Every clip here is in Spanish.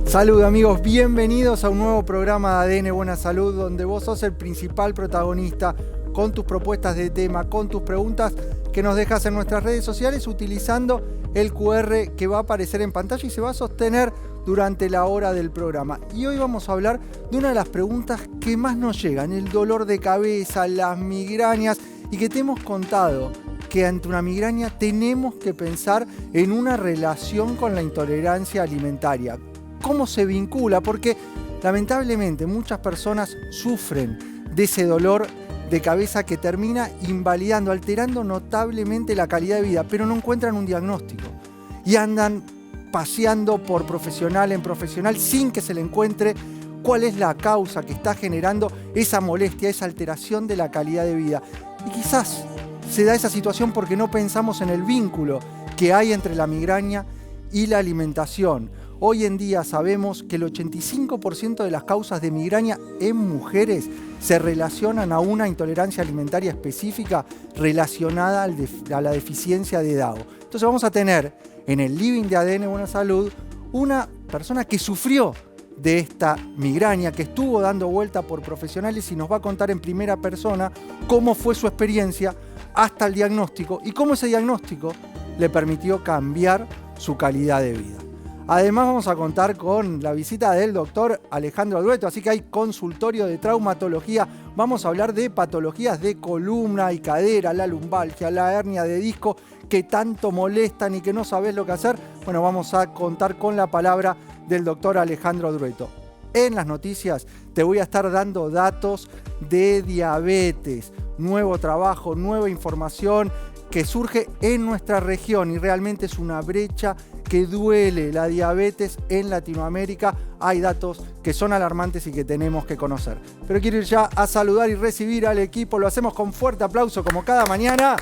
Salud amigos, bienvenidos a un nuevo programa de ADN Buena Salud, donde vos sos el principal protagonista con tus propuestas de tema, con tus preguntas que nos dejas en nuestras redes sociales utilizando el QR que va a aparecer en pantalla y se va a sostener durante la hora del programa. Y hoy vamos a hablar de una de las preguntas que más nos llegan, el dolor de cabeza, las migrañas, y que te hemos contado que ante una migraña tenemos que pensar en una relación con la intolerancia alimentaria. ¿Cómo se vincula? Porque lamentablemente muchas personas sufren de ese dolor de cabeza que termina invalidando, alterando notablemente la calidad de vida, pero no encuentran un diagnóstico y andan paseando por profesional en profesional sin que se le encuentre cuál es la causa que está generando esa molestia, esa alteración de la calidad de vida. Y quizás se da esa situación porque no pensamos en el vínculo que hay entre la migraña y la alimentación. Hoy en día sabemos que el 85% de las causas de migraña en mujeres se relacionan a una intolerancia alimentaria específica relacionada a la deficiencia de DAO. Entonces vamos a tener en el living de ADN Buena Salud una persona que sufrió de esta migraña, que estuvo dando vuelta por profesionales y nos va a contar en primera persona cómo fue su experiencia hasta el diagnóstico y cómo ese diagnóstico le permitió cambiar su calidad de vida. Además vamos a contar con la visita del doctor Alejandro Drueto, así que hay consultorio de traumatología. Vamos a hablar de patologías de columna y cadera, la lumbalgia, la hernia de disco, que tanto molestan y que no sabés lo que hacer. Bueno, vamos a contar con la palabra del doctor Alejandro Drueto. En las noticias te voy a estar dando datos de diabetes, nuevo trabajo, nueva información que surge en nuestra región y realmente es una brecha que duele la diabetes en Latinoamérica. Hay datos que son alarmantes y que tenemos que conocer. Pero quiero ir ya a saludar y recibir al equipo. Lo hacemos con fuerte aplauso como cada mañana.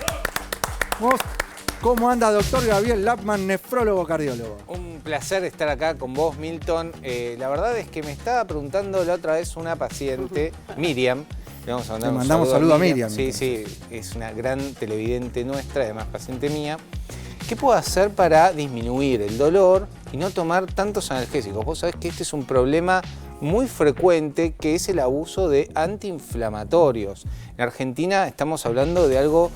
¿Cómo anda, doctor Gabriel Lapman, nefrólogo cardiólogo? Un placer estar acá con vos, Milton. La verdad es que me estaba preguntando la otra vez una paciente, Miriam. Le vamos a mandar un mandamos saludo a Miriam. Sí, es una gran televidente nuestra, además paciente mía. ¿Qué puedo hacer para disminuir el dolor y no tomar tantos analgésicos? Vos sabés que este es un problema muy frecuente, que es el abuso de antiinflamatorios. En Argentina estamos hablando de algo...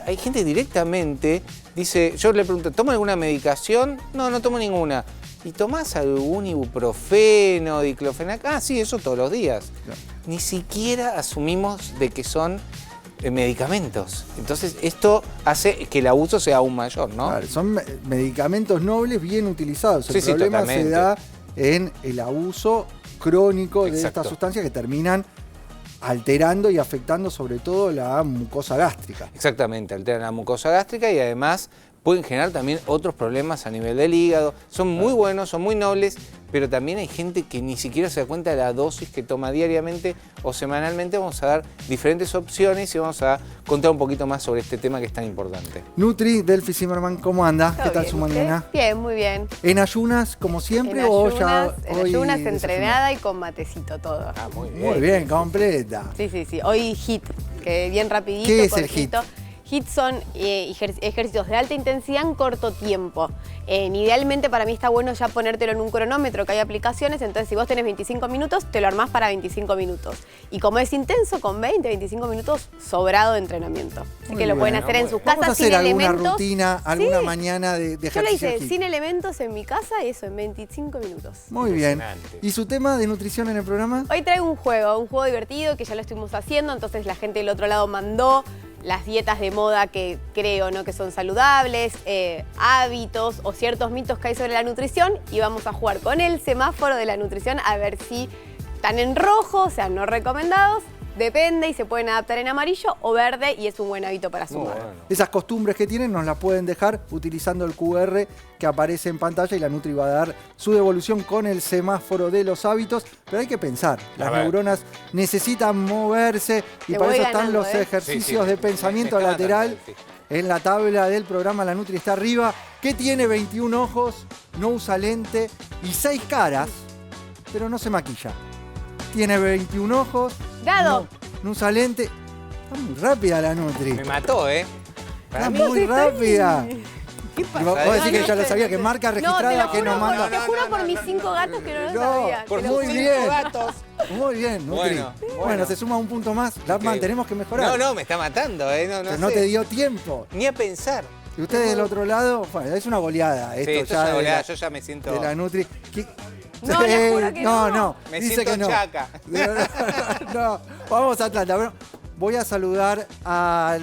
Hay gente directamente dice, yo le pregunto, ¿toma alguna medicación? No, no tomo ninguna. ¿Y tomás algún ibuprofeno, diclofenac? Ah, sí, eso todos los días. Claro. Ni siquiera asumimos de que son medicamentos. Entonces esto hace que el abuso sea aún mayor, ¿no? Claro, son medicamentos nobles bien utilizados. El problema se da en el abuso crónico de estas sustancias que terminan alterando y afectando sobre todo la mucosa gástrica. Exactamente, alteran la mucosa gástrica y además pueden generar también otros problemas a nivel del hígado. Son muy buenos, son muy nobles, pero también hay gente que ni siquiera se da cuenta de la dosis que toma diariamente o semanalmente. Vamos a dar diferentes opciones y vamos a contar un poquito más sobre este tema que es tan importante. Nutri, Delphi Zimmerman, ¿cómo anda? ¿Qué tal su mañana? Bien, muy bien. ¿En ayunas como siempre o ya en ayunas, entrenada y con matecito todo? Ah, muy bien. Muy bien, completa. Sí. Hoy HIIT, que bien rapidito. ¿Qué es el HIIT? HIIT son ejercicios de alta intensidad en corto tiempo. Idealmente para mí está bueno ya ponértelo en un cronómetro, que hay aplicaciones, entonces si vos tenés 25 minutos, te lo armás para 25 minutos. Y como es intenso, con 20, 25 minutos sobrado de entrenamiento. Así que lo pueden hacer en sus casas sin elementos. ¿Vamos a hacer alguna rutina, alguna mañana de ejercicio? Yo lo hice sin elementos en mi casa y eso en 25 minutos. Muy bien. ¿Y su tema de nutrición en el programa? Hoy traigo un juego divertido que ya lo estuvimos haciendo, entonces la gente del otro lado mandó las dietas de moda que creo, ¿no?, que son saludables, hábitos o ciertos mitos que hay sobre la nutrición, y vamos a jugar con el semáforo de la nutrición a ver si están en rojo, o sea, no recomendados, depende, y se pueden adaptar en amarillo o verde, y es un buen hábito para sumar. Bueno. Esas costumbres que tienen nos las pueden dejar utilizando el QR que aparece en pantalla, y la Nutri va a dar su devolución con el semáforo de los hábitos. Pero hay que pensar, las neuronas necesitan moverse y para eso están los ejercicios de pensamiento lateral. En la tabla del programa la Nutri está arriba, que tiene 21 ojos, no usa lente y 6 caras, pero no se maquilla. Tiene 21 ojos, no usa lente. Está muy rápida la Nutri. Me mató, ¿eh? Está muy rápida. ¿Qué pasa? Vos decís que no, ya lo no, sabía, que marca registrada que nos manda. Te juro por mis 5 gatos que no lo sabía. Por te lo muy sus juro. 5 bien. gatos. Muy bien, Nutri. Bueno. Se suma un punto más. Lapman, Ok. tenemos que mejorar. No, me está matando, No sé. te dio tiempo. Ni a pensar. Y ustedes del otro lado, bueno, es una goleada. Sí, Esto esto ya es una de goleada, la- yo ya me siento... de la Nutri. No, le juro que no. No, Me dice siento que no. chaca. No, vamos a Atlanta. Bueno, voy a saludar a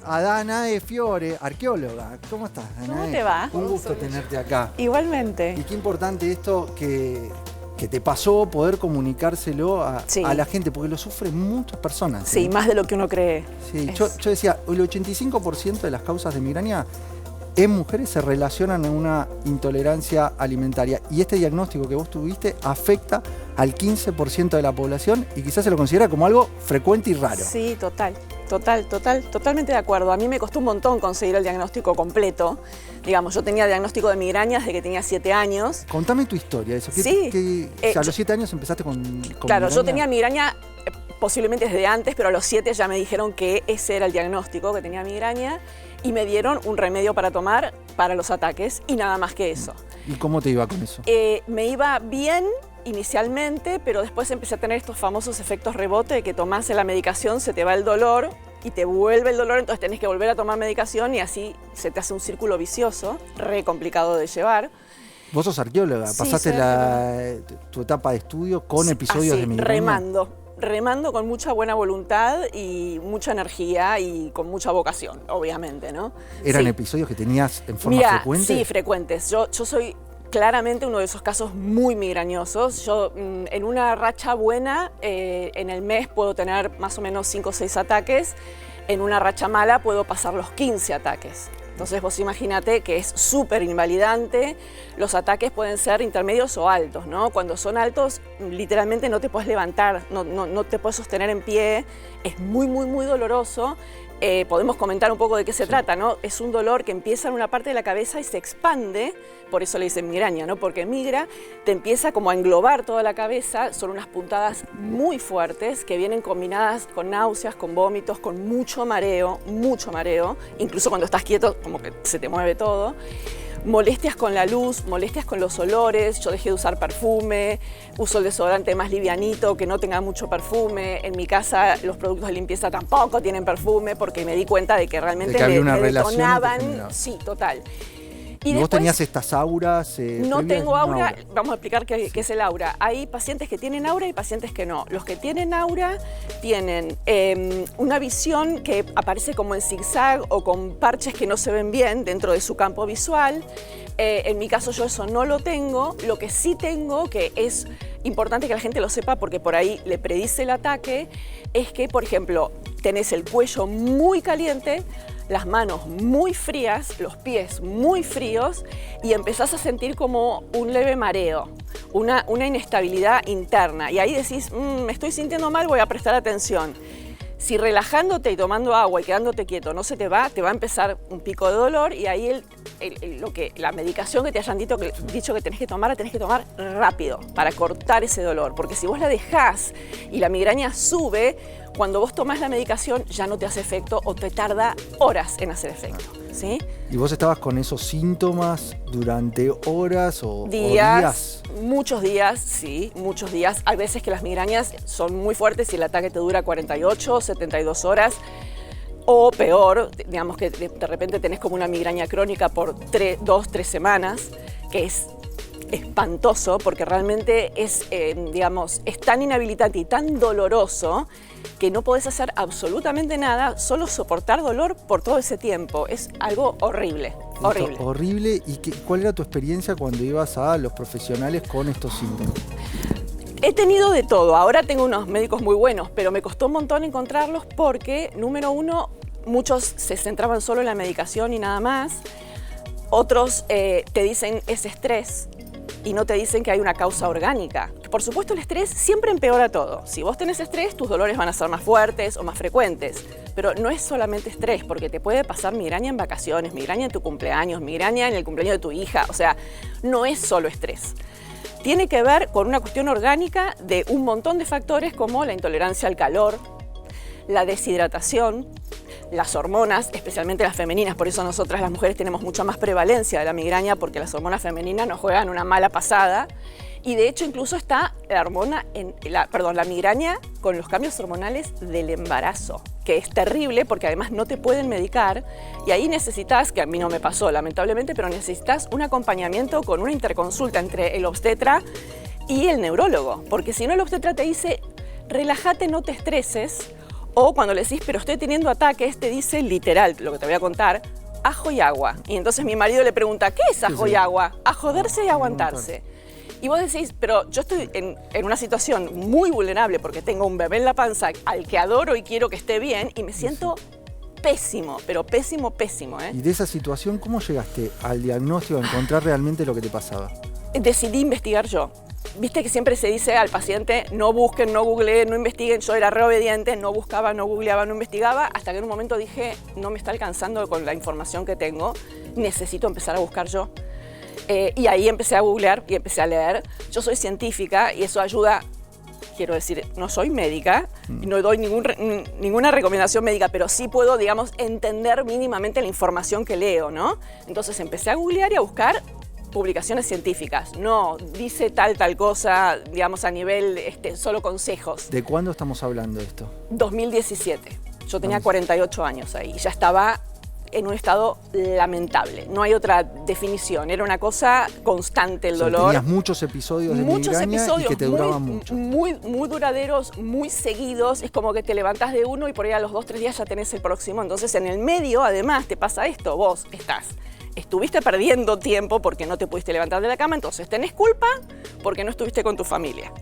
Danae Fiore, arqueóloga. ¿Cómo estás, Danae? ¿Cómo te va? Un gusto tenerte acá. Igualmente. Y qué importante esto que te pasó, poder comunicárselo Sí. a la gente, porque lo sufren muchas personas. Sí, más de lo que uno cree. Sí, Es- yo decía, el 85% de las causas de migraña en mujeres se relacionan a una intolerancia alimentaria. Y este diagnóstico que vos tuviste afecta al 15% de la población y quizás se lo considera como algo frecuente y raro. Sí, totalmente de acuerdo. A mí me costó un montón conseguir el diagnóstico completo. Digamos, yo tenía diagnóstico de migraña desde que tenía 7 años. Contame tu historia, eso. Sí. O sea, a Yo- los 7 años empezaste con Claro, yo migraña. tenía migraña posiblemente desde antes, pero a los 7 ya me dijeron que ese era el diagnóstico, que tenía migraña, y me dieron un remedio para tomar para los ataques y nada más que eso. ¿Y cómo te iba con eso? Me iba bien inicialmente, pero después empecé a tener estos famosos efectos rebote de que tomás la medicación, se te va el dolor y te vuelve el dolor, entonces tenés que volver a tomar medicación y así se te hace un círculo vicioso, re complicado de llevar. Vos sos arqueóloga, Sí, pasaste soy tu etapa de estudio con episodios Así, de migraña. remando con mucha buena voluntad y mucha energía y con mucha vocación, obviamente, ¿no? ¿Eran Sí. episodios que tenías en forma Mira, frecuente? sí, frecuentes. Yo soy claramente uno de esos casos muy migrañosos. Yo en una racha buena, en el mes puedo tener más o menos 5 o 6 ataques. En una racha mala puedo pasar los 15 ataques. Entonces vos imagínate que es súper invalidante. Los ataques pueden ser intermedios o altos, ¿no? Cuando son altos, literalmente no te puedes levantar, no te puedes sostener en pie. Es muy doloroso. Podemos comentar un poco de qué se trata, ¿no? Es un dolor que empieza en una parte de la cabeza y se expande, por eso le dicen migraña, ¿no? Porque migra, te empieza como a englobar toda la cabeza, son unas puntadas muy fuertes que vienen combinadas con náuseas, con vómitos, con mucho mareo, incluso cuando estás quieto como que se te mueve todo. Molestias con la luz, molestias con los olores, yo dejé de usar perfume, uso el desodorante más livianito, que no tenga mucho perfume. En mi casa los productos de limpieza tampoco tienen perfume porque me di cuenta de que realmente De que había una me relación y te detonaban. generaba. Sí, total. ¿Y vos tenías estas auras? No previas? tengo aura, vamos a explicar qué es el aura. Hay pacientes que tienen aura y pacientes que no. Los que tienen aura tienen una visión que aparece como en zigzag o con parches que no se ven bien dentro de su campo visual. En mi caso yo eso no lo tengo. Lo que sí tengo, que es importante que la gente lo sepa porque por ahí le predice el ataque, es que, por ejemplo, tenés el cuello muy caliente, las manos muy frías, los pies muy fríos y empezás a sentir como un leve mareo, una inestabilidad interna. Y ahí decís, me estoy sintiendo mal, voy a prestar atención. Si relajándote y tomando agua y quedándote quieto no se te va a empezar un pico de dolor y ahí la medicación que te hayan dicho que tenés que tomar rápido para cortar ese dolor. Porque si vos la dejás y la migraña sube, cuando vos tomás la medicación ya no te hace efecto o te tarda horas en hacer efecto, ¿sí? ¿Y vos estabas con esos síntomas durante horas o días? Muchos días, sí, muchos días. Hay veces que las migrañas son muy fuertes y el ataque te dura 48, 72 horas. O peor, digamos que de repente tenés como una migraña crónica por 2, 3 semanas, que es espantoso porque realmente es tan inhabilitante y tan doloroso que no podés hacer absolutamente nada, solo soportar dolor por todo ese tiempo. Es algo horrible, horrible. Horrible. ¿Y cuál era tu experiencia cuando ibas a los profesionales con estos síntomas? He tenido de todo. Ahora tengo unos médicos muy buenos, pero me costó un montón encontrarlos porque, número uno, muchos se centraban solo en la medicación y nada más. Otros te dicen es estrés y no te dicen que hay una causa orgánica. Por supuesto, el estrés siempre empeora todo. Si vos tenés estrés, tus dolores van a ser más fuertes o más frecuentes. Pero no es solamente estrés, porque te puede pasar migraña en vacaciones, migraña en tu cumpleaños, migraña en el cumpleaños de tu hija. O sea, no es solo estrés. Tiene que ver con una cuestión orgánica de un montón de factores como la intolerancia al calor, la deshidratación, las hormonas, especialmente las femeninas, por eso nosotras las mujeres tenemos mucha más prevalencia de la migraña, porque las hormonas femeninas nos juegan una mala pasada. Y de hecho incluso está la migraña con los cambios hormonales del embarazo, que es terrible porque además no te pueden medicar y ahí necesitas, que a mí no me pasó lamentablemente, pero necesitas un acompañamiento con una interconsulta entre el obstetra y el neurólogo, porque si no el obstetra te dice, relájate, no te estreses, o cuando le decís, pero estoy teniendo ataques, te dice literal, lo que te voy a contar, ajo y agua. Y entonces mi marido le pregunta, ¿qué es ajo y agua? A joderse y aguantarse. Y vos decís, pero yo estoy en una situación muy vulnerable porque tengo un bebé en la panza al que adoro y quiero que esté bien y me siento pésimo, pero pésimo, pésimo. Y de esa situación, ¿cómo llegaste al diagnóstico, a encontrar realmente lo que te pasaba? Decidí investigar yo. Viste que siempre se dice al paciente, no busquen, no googleen, no investiguen. Yo era re obediente, no buscaba, no googleaba, no investigaba, hasta que en un momento dije, no me está alcanzando con la información que tengo, necesito empezar a buscar yo. Y ahí empecé a googlear y empecé a leer. Yo soy científica y eso ayuda, quiero decir, no soy médica, no doy ninguna recomendación médica, pero sí puedo, digamos, entender mínimamente la información que leo, ¿no? Entonces empecé a googlear y a buscar publicaciones científicas. No, dice tal cosa, digamos, a nivel solo consejos. ¿De cuándo estamos hablando de esto? 2017. Yo tenía 48 años ahí. Ya estaba en un estado lamentable. No hay otra definición. Era una cosa constante el dolor. Tenías muchos episodios de migraña y que te duraban mucho. Muy duraderos, muy seguidos. Es como que te levantás de uno y por ahí a los 2 o 3 días ya tenés el próximo. Entonces en el medio, además, te pasa esto. Vos estuviste perdiendo tiempo porque no te pudiste levantar de la cama, entonces tenés culpa porque no estuviste con tu familia.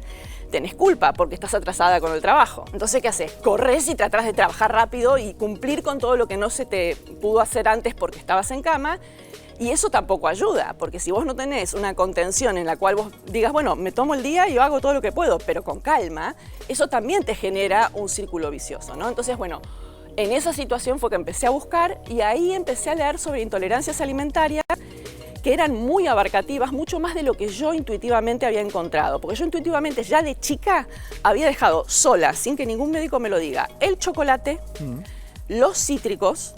Tenés culpa porque estás atrasada con el trabajo. Entonces, ¿qué haces? Corres y tratás de trabajar rápido y cumplir con todo lo que no se te pudo hacer antes porque estabas en cama. Y eso tampoco ayuda, porque si vos no tenés una contención en la cual vos digas, bueno, me tomo el día y yo hago todo lo que puedo, pero con calma, eso también te genera un círculo vicioso, ¿no? Entonces, bueno, en esa situación fue que empecé a buscar y ahí empecé a leer sobre intolerancias alimentarias que eran muy abarcativas, mucho más de lo que yo intuitivamente había encontrado. Porque yo intuitivamente ya de chica había dejado sola, sin que ningún médico me lo diga, el chocolate, los cítricos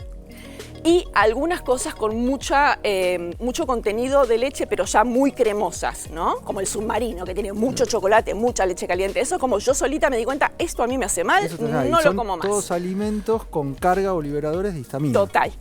y algunas cosas con mucho contenido de leche, pero ya muy cremosas, ¿no? Como el submarino, que tiene mucho chocolate, mucha leche caliente. Eso como yo solita me di cuenta, esto a mí me hace mal, no lo como más. Son todos alimentos con carga o liberadores de histamina. Total.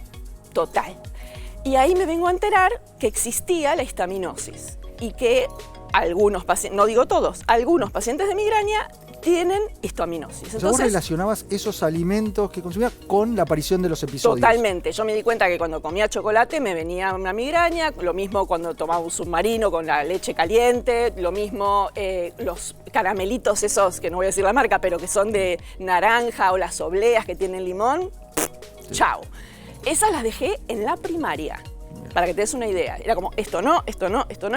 Y ahí me vengo a enterar que existía la histaminosis y que algunos pacientes, no digo todos, algunos pacientes de migraña tienen histaminosis. Entonces, ¿vos relacionabas esos alimentos que consumías con la aparición de los episodios? Totalmente. Yo me di cuenta que cuando comía chocolate me venía una migraña, lo mismo cuando tomaba un submarino con la leche caliente, lo mismo los caramelitos esos, que no voy a decir la marca, pero que son de naranja o las obleas que tienen limón. Sí. Chao. Esas las dejé en la primaria. Para que te des una idea. Era como, esto no,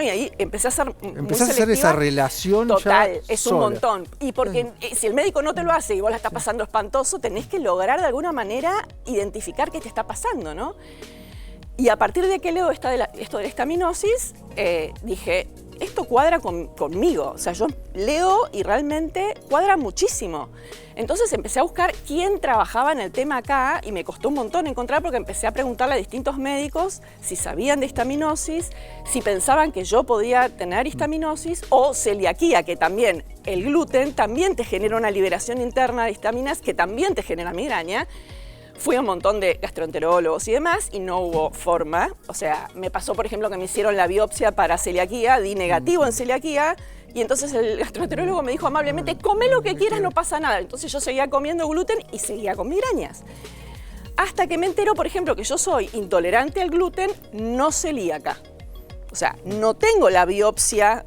y ahí empecé a hacer Empecé a hacer esa relación. Total, ya es sola. un montón. Y porque si el médico no te lo hace y vos la estás pasando espantoso, tenés que lograr de alguna manera identificar qué te está pasando, ¿no? Y a partir de que leo esto de la histaminosis, dije, esto cuadra conmigo. O sea, yo leo y realmente cuadra muchísimo. Entonces empecé a buscar quién trabajaba en el tema acá y me costó un montón encontrar porque empecé a preguntarle a distintos médicos si sabían de histaminosis, si pensaban que yo podía tener histaminosis o celiaquía, que también el gluten también te genera una liberación interna de histaminas que también te genera migraña. Fui a un montón de gastroenterólogos y demás y no hubo forma. O sea, me pasó, por ejemplo, que me hicieron la biopsia para celiaquía, di negativo en celiaquía y entonces el gastroenterólogo me dijo amablemente, come lo que quieras, no pasa nada. Entonces yo seguía comiendo gluten y seguía con migrañas. Hasta que me entero, por ejemplo, que yo soy intolerante al gluten, no celíaca. O sea, no tengo la biopsia,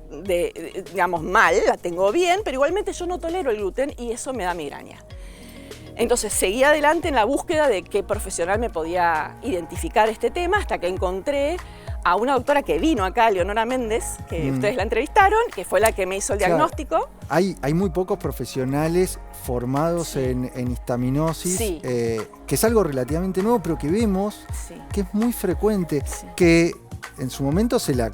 digamos, mal, la tengo bien, pero igualmente yo no tolero el gluten y eso me da migraña. Entonces seguí adelante en la búsqueda de qué profesional me podía identificar este tema hasta que encontré a una doctora que vino acá, Leonora Méndez, que ustedes la entrevistaron, que fue la que me hizo el diagnóstico. Hay muy pocos profesionales formados en histaminosis, que es algo relativamente nuevo, pero que vemos que es muy frecuente, que en su momento se la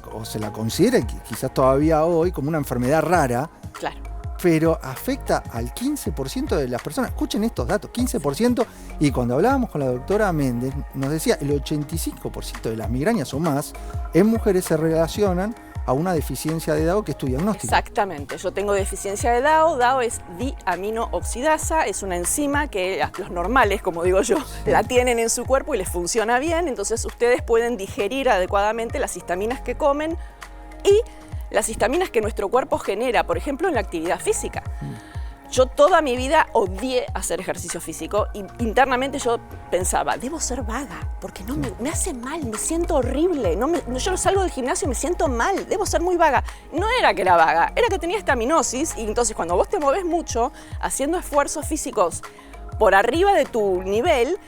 considera, quizás todavía hoy, como una enfermedad rara. Claro. pero afecta al 15% de las personas. Escuchen estos datos, 15%. Y cuando hablábamos con la doctora Méndez, nos decía el 85% de las migrañas o más en mujeres se relacionan a una deficiencia de DAO, que es tu diagnóstico. Exactamente, yo tengo deficiencia de DAO. DAO es diaminooxidasa, es una enzima que los normales, como digo yo, la tienen en su cuerpo y les funciona bien, entonces ustedes pueden digerir adecuadamente las histaminas que comen y las histaminas que nuestro cuerpo genera, por ejemplo, en la actividad física. Yo toda mi vida odié hacer ejercicio físico y internamente yo pensaba, debo ser vaga, porque no me hace mal, me siento horrible. Yo salgo del gimnasio y me siento mal, debo ser muy vaga. No era que era vaga, era que tenía estaminosis y entonces cuando vos te movés mucho, haciendo esfuerzos físicos por arriba de tu nivel,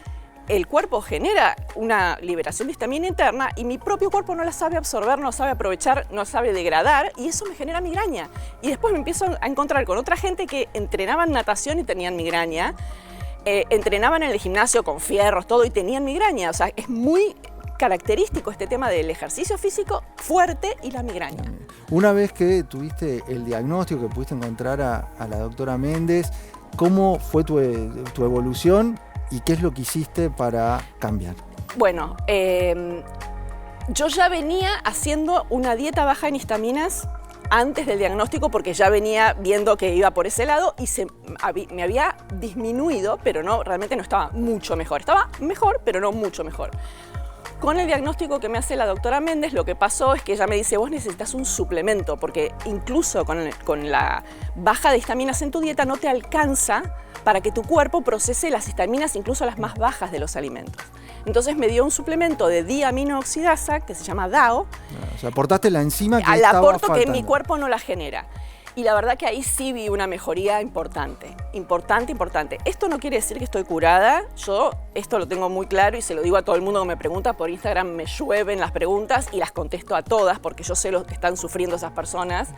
el cuerpo genera una liberación de histamina interna y mi propio cuerpo no la sabe absorber, no sabe aprovechar, no sabe degradar y eso me genera migraña. Y después me empiezo a encontrar con otra gente que entrenaban natación y tenían migraña, entrenaban en el gimnasio con fierros, todo y tenían migraña. O sea, es muy característico este tema del ejercicio físico fuerte y la migraña. Una vez que tuviste el diagnóstico, que pudiste encontrar a la doctora Méndez, ¿cómo fue tu evolución? ¿Y qué es lo que hiciste para cambiar? Bueno, yo ya venía haciendo una dieta baja en histaminas antes del diagnóstico porque ya venía viendo que iba por ese lado y me había disminuido, pero realmente no estaba mucho mejor. Estaba mejor, pero no mucho mejor. Con el diagnóstico que me hace la doctora Méndez, lo que pasó es que ella me dice, vos necesitas un suplemento, porque incluso con la baja de histaminas en tu dieta no te alcanza para que tu cuerpo procese las histaminas, incluso las más bajas de los alimentos. Entonces me dio un suplemento de diaminooxidasa, que se llama DAO. O sea, aportaste la enzima que al estaba aporto faltando. que mi cuerpo no la genera. Y la verdad que ahí sí vi una mejoría importante. Esto no quiere decir que estoy curada. Yo esto lo tengo muy claro y se lo digo a todo el mundo que me pregunta. Por Instagram me llueven las preguntas y las contesto a todas porque yo sé lo que están sufriendo esas personas.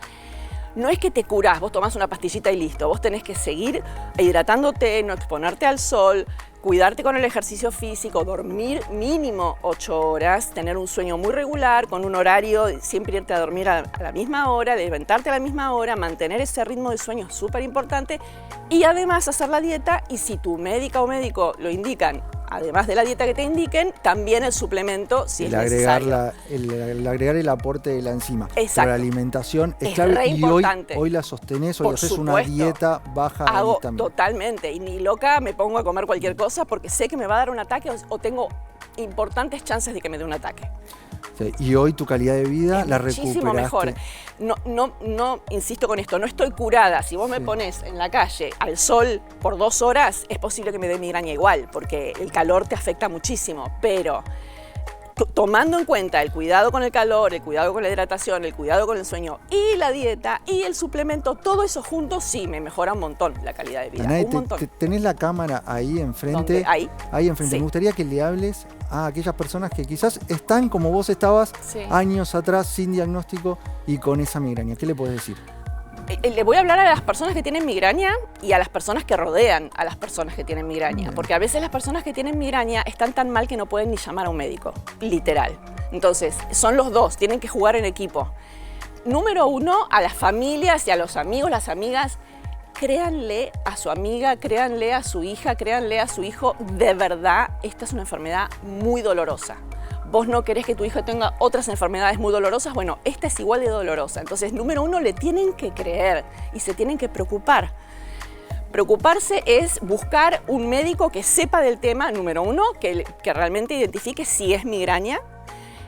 No es que te curás, vos tomás una pastillita y listo. Vos tenés que seguir hidratándote, no exponerte al sol, cuidarte con el ejercicio físico, dormir mínimo 8 horas, tener un sueño muy regular, con un horario, siempre irte a dormir a la misma hora, levantarte a la misma hora, mantener ese ritmo de sueño es súper importante y además hacer la dieta y si tu médica o médico lo indican, además de la dieta que te indiquen, también el suplemento si es necesario. El agregar el aporte de la enzima. Exacto. Pero la alimentación es clave re y importante. hoy la sostenés, hoy Por haces supuesto. una dieta baja de Hago histamina. totalmente y ni loca me pongo a comer cualquier cosa porque sé que me va a dar un ataque o tengo importantes chances de que me dé un ataque. Sí, y hoy tu calidad de vida Es la muchísimo recuperaste. mejor. No, insisto con esto, no estoy curada. Si vos me pones en la calle al sol por 2 horas, es posible que me dé migraña igual, porque el calor te afecta muchísimo. Pero tomando en cuenta el cuidado con el calor, el cuidado con la hidratación, el cuidado con el sueño y la dieta y el suplemento, todo eso junto sí me mejora un montón la calidad de vida. Danae, Un montón. tenés la cámara ahí enfrente. ¿Dónde? Ahí. Ahí enfrente. Sí. Me gustaría que le hables a aquellas personas que quizás están como vos estabas Sí. años atrás sin diagnóstico y con esa migraña. ¿Qué le podés decir? Le voy a hablar a las personas que tienen migraña y a las personas que rodean a las personas que tienen migraña, porque a veces las personas que tienen migraña están tan mal que no pueden ni llamar a un médico, literal. Entonces, son los dos, tienen que jugar en equipo. Número 1, a las familias y a los amigos, las amigas, créanle a su amiga, créanle a su hija, créanle a su hijo, de verdad, esta es una enfermedad muy dolorosa. Vos no querés que tu hijo tenga otras enfermedades muy dolorosas, bueno, esta es igual de dolorosa. Entonces, número 1, le tienen que creer y se tienen que preocupar. Preocuparse es buscar un médico que sepa del tema, número 1, que realmente identifique si es migraña.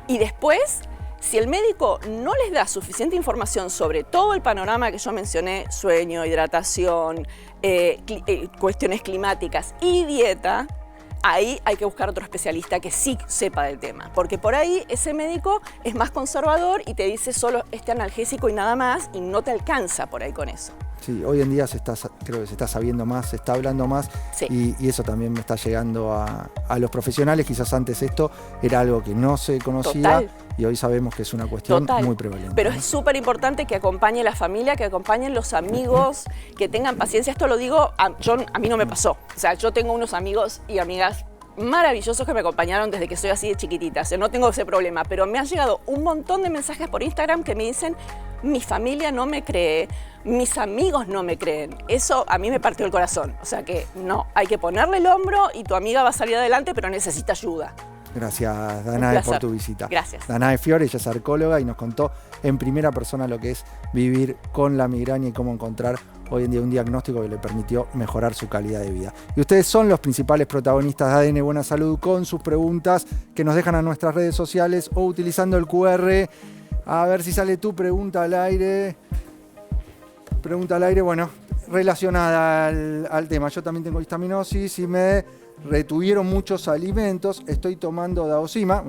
Y después, si el médico no les da suficiente información sobre todo el panorama que yo mencioné, sueño, hidratación, cuestiones climáticas y dieta, ahí hay que buscar otro especialista que sí sepa del tema, porque por ahí ese médico es más conservador y te dice solo este analgésico y nada más y no te alcanza por ahí con eso. Sí, hoy en día creo que se está sabiendo más, se está hablando más Sí. y eso también me está llegando a los profesionales. Quizás antes esto era algo que no se conocía. Total. Y hoy sabemos que es una cuestión Total. muy prevalente. Pero ¿no? es súper importante que acompañe la familia, que acompañen los amigos, que tengan paciencia. Esto lo digo, a mí no me pasó. O sea, yo tengo unos amigos y amigas maravillosos que me acompañaron desde que soy así de chiquitita. O sea, no tengo ese problema, pero me han llegado un montón de mensajes por Instagram que me dicen, mi familia no me cree, mis amigos no me creen. Eso a mí me partió el corazón. O sea que no, hay que ponerle el hombro y tu amiga va a salir adelante, pero necesita ayuda. Gracias, Danae, por tu visita. Gracias. Danae Fiore, ella es arcóloga y nos contó en primera persona lo que es vivir con la migraña y cómo encontrar hoy en día un diagnóstico que le permitió mejorar su calidad de vida. Y ustedes son los principales protagonistas de ADN Buena Salud con sus preguntas que nos dejan a nuestras redes sociales o utilizando el QR. A ver si sale tu pregunta al aire. Pregunta al aire, bueno, relacionada al tema. Yo también tengo histaminosis y me retuvieron muchos alimentos. Estoy tomando Daosima,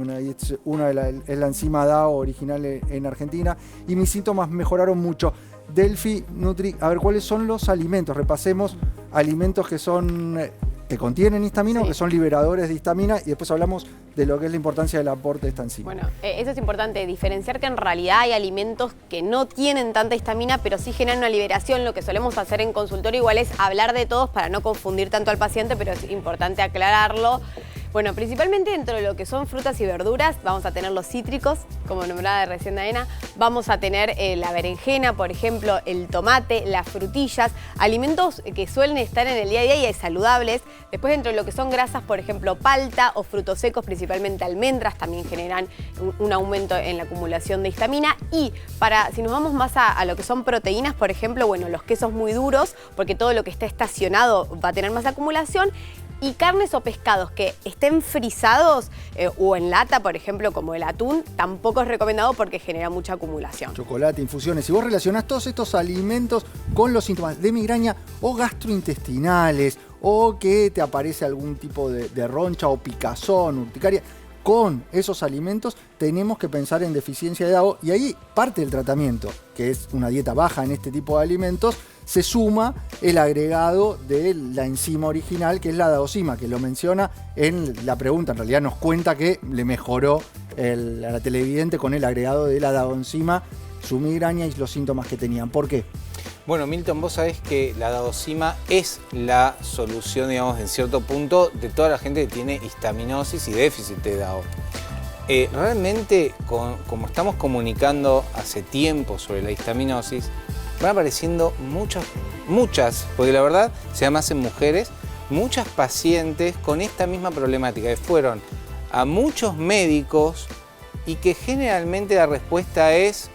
es la enzima DAO original en Argentina, y mis síntomas mejoraron mucho. Delphi, Nutri, a ver, ¿cuáles son los alimentos? Repasemos alimentos que contienen histamina, sí, o que son liberadores de histamina, y después hablamos de lo que es la importancia del aporte de esta enzima. Bueno, eso es importante, diferenciar que en realidad hay alimentos que no tienen tanta histamina, pero sí generan una liberación. Lo que solemos hacer en consultorio igual es hablar de todos para no confundir tanto al paciente, pero es importante aclararlo. Bueno, principalmente dentro de lo que son frutas y verduras, vamos a tener los cítricos, como nombraba recién Daena, vamos a tener la berenjena, por ejemplo, el tomate, las frutillas, alimentos que suelen estar en el día a día y saludables. Después dentro de lo que son grasas, por ejemplo, palta o frutos secos, principalmente almendras, también generan un aumento en la acumulación de histamina. Y si nos vamos más a lo que son proteínas, por ejemplo, bueno, los quesos muy duros, porque todo lo que está estacionado va a tener más acumulación. Y carnes o pescados que estén frisados o en lata, por ejemplo, como el atún, tampoco es recomendado porque genera mucha acumulación. Chocolate, infusiones. Si vos relacionás todos estos alimentos con los síntomas de migraña o gastrointestinales, o que te aparece algún tipo de roncha o picazón, urticaria, con esos alimentos tenemos que pensar en deficiencia de DAO, y ahí parte del tratamiento, que es una dieta baja en este tipo de alimentos, se suma el agregado de la enzima original, que es la Daosima, que lo menciona en la pregunta. En realidad nos cuenta que le mejoró a la televidente con el agregado de la Daosima su migraña y los síntomas que tenían. ¿Por qué? Bueno, Milton, vos sabés que la Daosima es la solución, digamos, en cierto punto, de toda la gente que tiene histaminosis y déficit de DAO. Realmente, como estamos comunicando hace tiempo sobre la histaminosis, van apareciendo muchas, porque la verdad se da más en mujeres, muchas pacientes con esta misma problemática, que fueron a muchos médicos y que generalmente la respuesta es: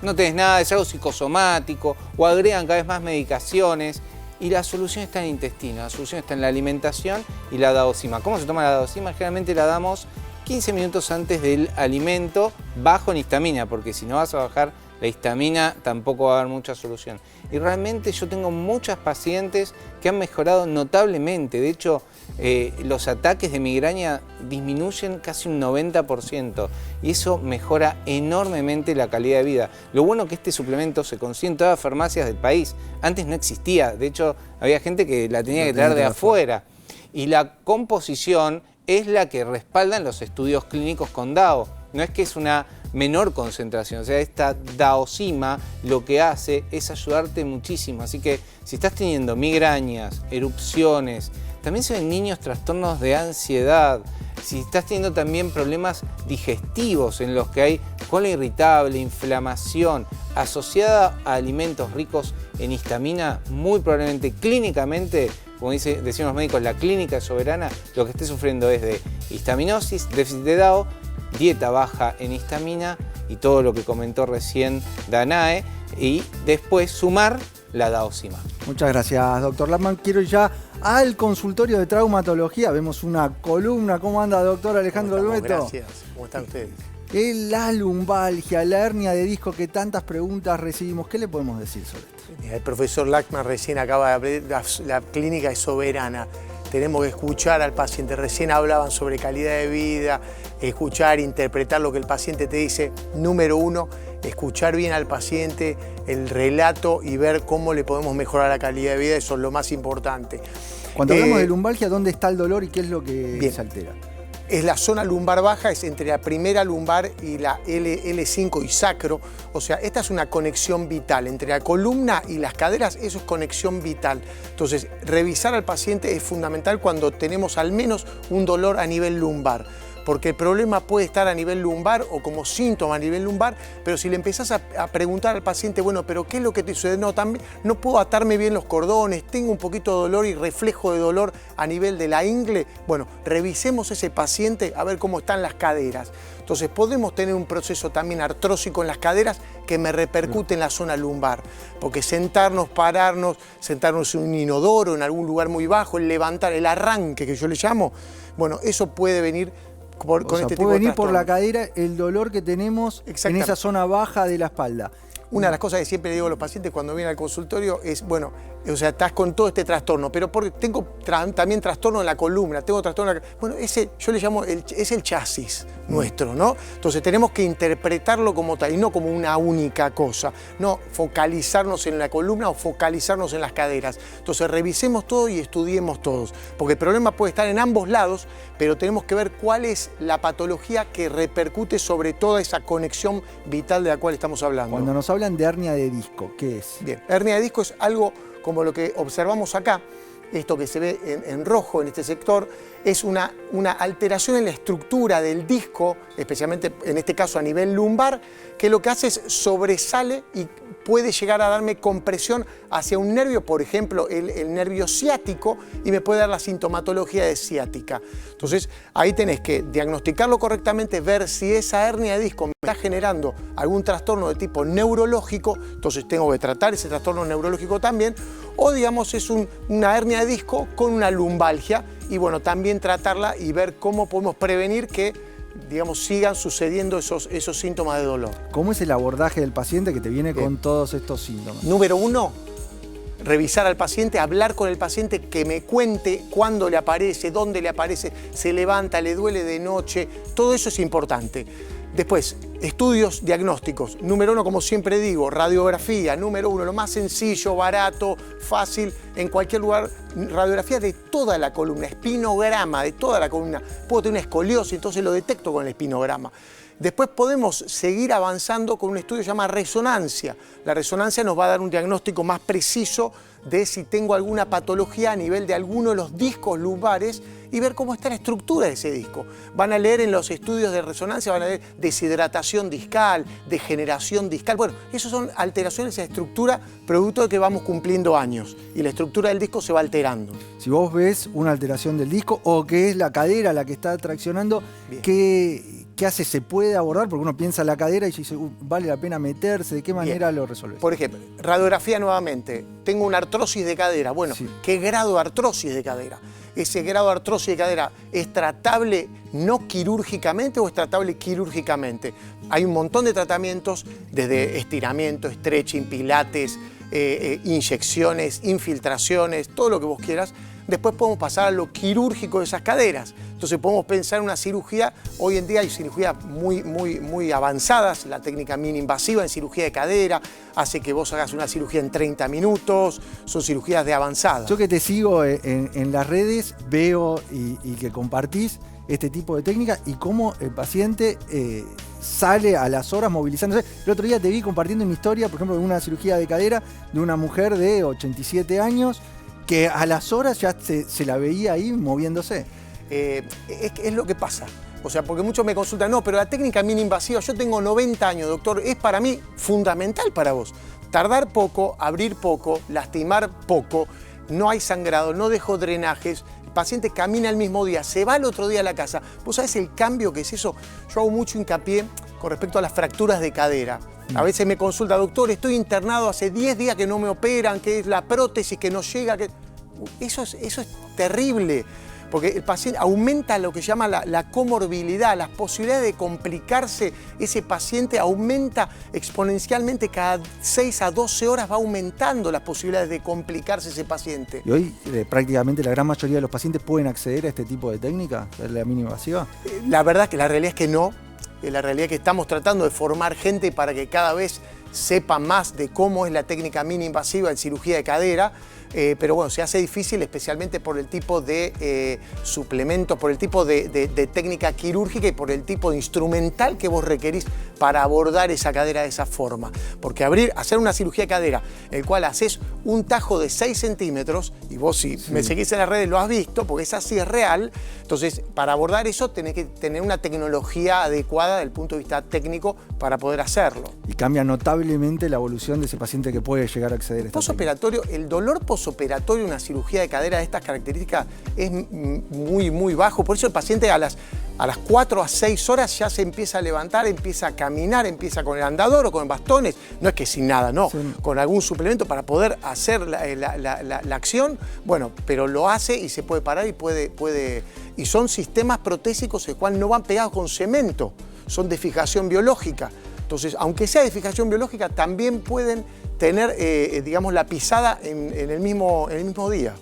no tenés nada, es algo psicosomático, o agregan cada vez más medicaciones, y la solución está en el intestino, la solución está en la alimentación y la Daosima. ¿Cómo se toma la Daosima? Generalmente la damos 15 minutos antes del alimento, bajo en histamina, porque si no vas a bajar la histamina tampoco va a haber mucha solución. Y realmente yo tengo muchas pacientes que han mejorado notablemente. De hecho, los ataques de migraña disminuyen casi un 90% y eso mejora enormemente la calidad de vida. Lo bueno que este suplemento se consigue en todas las farmacias del país. Antes no existía, de hecho había gente que la tenía que traer de afuera. Y la composición es la que respaldan los estudios clínicos con DAO. No es que es una menor concentración, o sea, esta Daosima lo que hace es ayudarte muchísimo. Así que si estás teniendo migrañas, erupciones, también se ven niños trastornos de ansiedad, si estás teniendo también problemas digestivos en los que hay cola irritable, inflamación asociada a alimentos ricos en histamina, muy probablemente clínicamente, como decían los médicos, la clínica soberana, lo que esté sufriendo es de histaminosis, déficit de DAO, dieta baja en histamina y todo lo que comentó recién Danae, y después sumar la Daosima. Muchas gracias, doctor Lapman. Quiero ir ya al consultorio de traumatología. Vemos una columna. ¿Cómo anda, doctor Alejandro Dueto? Gracias. ¿Cómo están ustedes? La lumbalgia, la hernia de disco, que tantas preguntas recibimos. ¿Qué le podemos decir sobre esto? El profesor Lachman recién acaba de abrir, la clínica es soberana. Tenemos que escuchar al paciente. Recién hablaban sobre calidad de vida, escuchar, interpretar lo que el paciente te dice. Número uno, escuchar bien al paciente, el relato y ver cómo le podemos mejorar la calidad de vida. Eso es lo más importante. Cuando hablamos de lumbalgia, ¿dónde está el dolor y qué es lo que bien. se altera? Es la zona lumbar baja, es entre la primera lumbar y la L5 y sacro. O sea, esta es una conexión vital. Entre la columna y las caderas, eso es conexión vital. Entonces, revisar al paciente es fundamental cuando tenemos al menos un dolor a nivel lumbar. Porque el problema puede estar a nivel lumbar o como síntoma a nivel lumbar, pero si le empezás a preguntar al paciente, bueno, pero ¿qué es lo que te sucede? No, también no puedo atarme bien los cordones, tengo un poquito de dolor y reflejo de dolor a nivel de la ingle. Bueno, revisemos ese paciente a ver cómo están las caderas. Entonces podemos tener un proceso también artrósico en las caderas que me repercute en la zona lumbar. Porque sentarnos, pararnos, sentarnos en un inodoro, en algún lugar muy bajo, el levantar, el arranque que yo le llamo, bueno, eso puede venir con este tipo de puede venir por trastorno. la cadera el dolor que tenemos en esa zona baja de la espalda. Una de las cosas que siempre le digo a los pacientes cuando vienen al consultorio es, bueno, o sea, estás con todo este trastorno, pero porque tengo también trastorno en la columna, tengo trastorno en la... Bueno, ese yo le llamo, es el chasis nuestro, ¿no? Entonces tenemos que interpretarlo como tal y no como una única cosa, no focalizarnos en la columna o focalizarnos en las caderas. Entonces revisemos todo y estudiemos todos, porque el problema puede estar en ambos lados, pero tenemos que ver cuál es la patología que repercute sobre toda esa conexión vital de la cual estamos hablando. Cuando nos hablan de hernia de disco, ¿qué es? Bien, hernia de disco es algo como lo que observamos acá, esto que se ve en rojo en este sector, es una alteración en la estructura del disco, especialmente en este caso a nivel lumbar, que lo que hace es sobresale y puede llegar a darme compresión hacia un nervio, por ejemplo, el nervio ciático, y me puede dar la sintomatología de ciática. Entonces, ahí tenés que diagnosticarlo correctamente, ver si esa hernia de disco me está generando algún trastorno de tipo neurológico, entonces tengo que tratar ese trastorno neurológico también, o digamos es una hernia de disco con una lumbalgia, y bueno, también tratarla y ver cómo podemos prevenir que, digamos, sigan sucediendo esos síntomas de dolor. ¿Cómo es el abordaje del paciente que te viene con todos estos síntomas? Número 1, revisar al paciente, hablar con el paciente, que me cuente cuándo le aparece, dónde le aparece, se levanta, le duele de noche, todo eso es importante. Después, estudios diagnósticos. Número 1, como siempre digo, radiografía. Número 1, lo más sencillo, barato, fácil, en cualquier lugar. Radiografía de toda la columna, espinograma de toda la columna. Puedo tener una escoliosis, entonces lo detecto con el espinograma. Después podemos seguir avanzando con un estudio que se llama resonancia. La resonancia nos va a dar un diagnóstico más preciso de si tengo alguna patología a nivel de alguno de los discos lumbares y ver cómo está la estructura de ese disco. Van a leer en los estudios de resonancia, van a leer deshidratación discal, degeneración discal. Bueno, esas son alteraciones en la estructura producto de que vamos cumpliendo años y la estructura del disco se va alterando. Si vos ves una alteración del disco o que es la cadera la que está traccionando, ¿qué hace? ¿Se puede abordar? Porque uno piensa en la cadera y dice, ¿vale la pena meterse? ¿De qué manera lo resolves? Por ejemplo, radiografía nuevamente. Tengo una artrosis de cadera. Bueno, sí. ¿Qué grado de artrosis de cadera? ¿Ese grado de artrosis de cadera es tratable no quirúrgicamente o es tratable quirúrgicamente? Hay un montón de tratamientos, desde estiramiento, stretching, pilates, inyecciones, infiltraciones, todo lo que vos quieras. Después podemos pasar a lo quirúrgico de esas caderas. Entonces podemos pensar en una cirugía. Hoy en día hay cirugías muy avanzadas. La técnica mini-invasiva en cirugía de cadera hace que vos hagas una cirugía en 30 minutos. Son cirugías de avanzada. Yo que te sigo en las redes, veo y que compartís este tipo de técnica y cómo el paciente sale a las horas movilizándose. El otro día te vi compartiendo una historia, por ejemplo, de una cirugía de cadera de una mujer de 87 años que a las horas ya se la veía ahí moviéndose. Es lo que pasa. O sea, porque muchos me consultan, no, pero la técnica mini-invasiva, yo tengo 90 años, doctor, es para mí fundamental para vos. Tardar poco, abrir poco, lastimar poco, no hay sangrado, no dejo drenajes, el paciente camina el mismo día, se va el otro día a la casa. ¿Vos sabés el cambio que es eso? Yo hago mucho hincapié con respecto a las fracturas de cadera. A veces me consulta, doctor, estoy internado hace 10 días que no me operan, que es la prótesis que no llega. Eso es terrible, porque el paciente aumenta lo que se llama la comorbilidad, las posibilidades de complicarse. Ese paciente aumenta exponencialmente, cada 6 a 12 horas va aumentando las posibilidades de complicarse ese paciente. Y hoy prácticamente la gran mayoría de los pacientes pueden acceder a este tipo de técnica, la mini-invasiva. La verdad que la realidad es que no. La realidad es que estamos tratando de formar gente para que cada vez sepa más de cómo es la técnica mini-invasiva en cirugía de cadera. pero bueno, se hace difícil especialmente por el tipo de suplementos, por el tipo de técnica quirúrgica y por el tipo de instrumental que vos requerís para abordar esa cadera de esa forma. Porque hacer una cirugía de cadera, el cual haces un tajo de 6 centímetros, y vos si me seguís en las redes lo has visto, porque es así, es real. Entonces, para abordar eso tenés que tener una tecnología adecuada desde el punto de vista técnico para poder hacerlo. Y cambia notablemente la evolución de ese paciente que puede llegar a acceder a esta técnica. Posoperatorio, el dolor posoperatorio de una cirugía de cadera de estas características es muy bajo. Por eso el paciente a las 4 a 6 horas ya se empieza a levantar, empieza a caminar, empieza con el andador o con bastones. No es que sin nada, no. Sí. Con algún suplemento para poder hacer la acción, bueno, pero lo hace y se puede parar y puede. Y son sistemas protésicos el cual no van pegados con cemento, son de fijación biológica. Entonces, aunque sea de fijación biológica, también pueden tener, digamos, la pisada en el mismo día.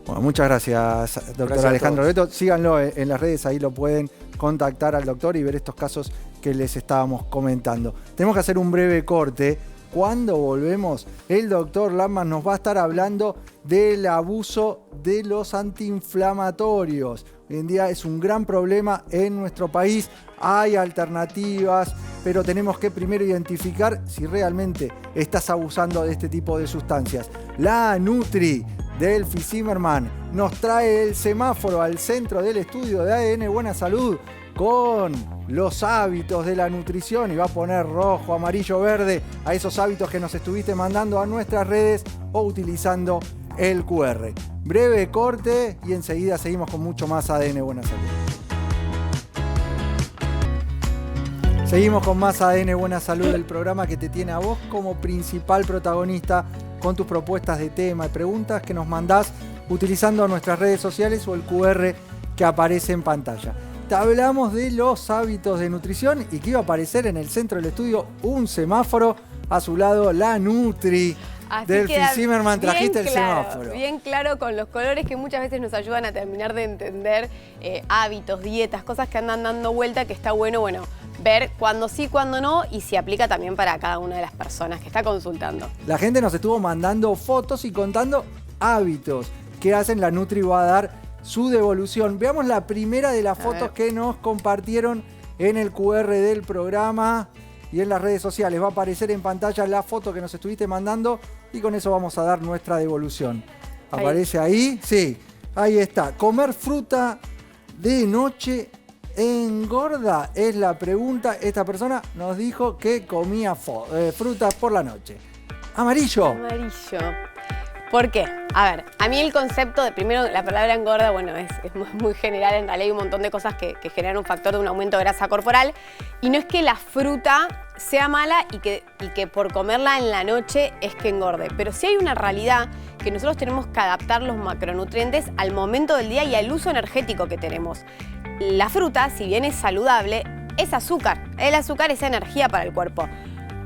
Bueno, muchas gracias, doctor Alejandro Beto. Síganlo en las redes, ahí lo pueden contactar al doctor y ver estos casos que les estábamos comentando. Tenemos que hacer un breve corte. Cuando volvemos, el doctor Landman nos va a estar hablando del abuso de los antiinflamatorios. Hoy en día es un gran problema en nuestro país. Hay alternativas, pero tenemos que primero identificar si realmente estás abusando de este tipo de sustancias. La Nutri de Elfi Zimmerman nos trae el semáforo al centro del estudio de ADN Buena Salud con los hábitos de la nutrición y va a poner rojo, amarillo, verde a esos hábitos que nos estuviste mandando a nuestras redes o utilizando el QR. Breve corte y enseguida seguimos con mucho más ADN Buena Salud. Seguimos con más ADN Buena Salud, el programa que te tiene a vos como principal protagonista con tus propuestas de tema y preguntas que nos mandás utilizando nuestras redes sociales o el QR que aparece en pantalla. Te hablamos de los hábitos de nutrición y que iba a aparecer en el centro del estudio un semáforo, a su lado la Nutri. Del Elfi Zimmerman, trajiste el semáforo. Bien claro con los colores que muchas veces nos ayudan a terminar de entender hábitos, dietas, cosas que andan dando vuelta, que está bueno, ver cuándo sí, cuándo no, y se aplica también para cada una de las personas que está consultando. La gente nos estuvo mandando fotos y contando hábitos que hacen. La Nutri va a dar su devolución. Veamos la primera de las fotos que nos compartieron en el QR del programa y en las redes sociales. Va a aparecer en pantalla la foto que nos estuviste mandando y con eso vamos a dar nuestra devolución. ¿Aparece ahí? Sí, ahí está. ¿Comer fruta de noche engorda? Es la pregunta. Esta persona nos dijo que comía frutas por la noche. Amarillo. Amarillo. ¿Por qué? A ver, a mí el concepto de, primero, la palabra engorda, es muy general. En realidad hay un montón de cosas que generan un factor de un aumento de grasa corporal. Y no es que la fruta sea mala y que por comerla en la noche es que engorde. Pero sí hay una realidad que nosotros tenemos que adaptar los macronutrientes al momento del día y al uso energético que tenemos. La fruta, si bien es saludable, es azúcar. El azúcar es energía para el cuerpo.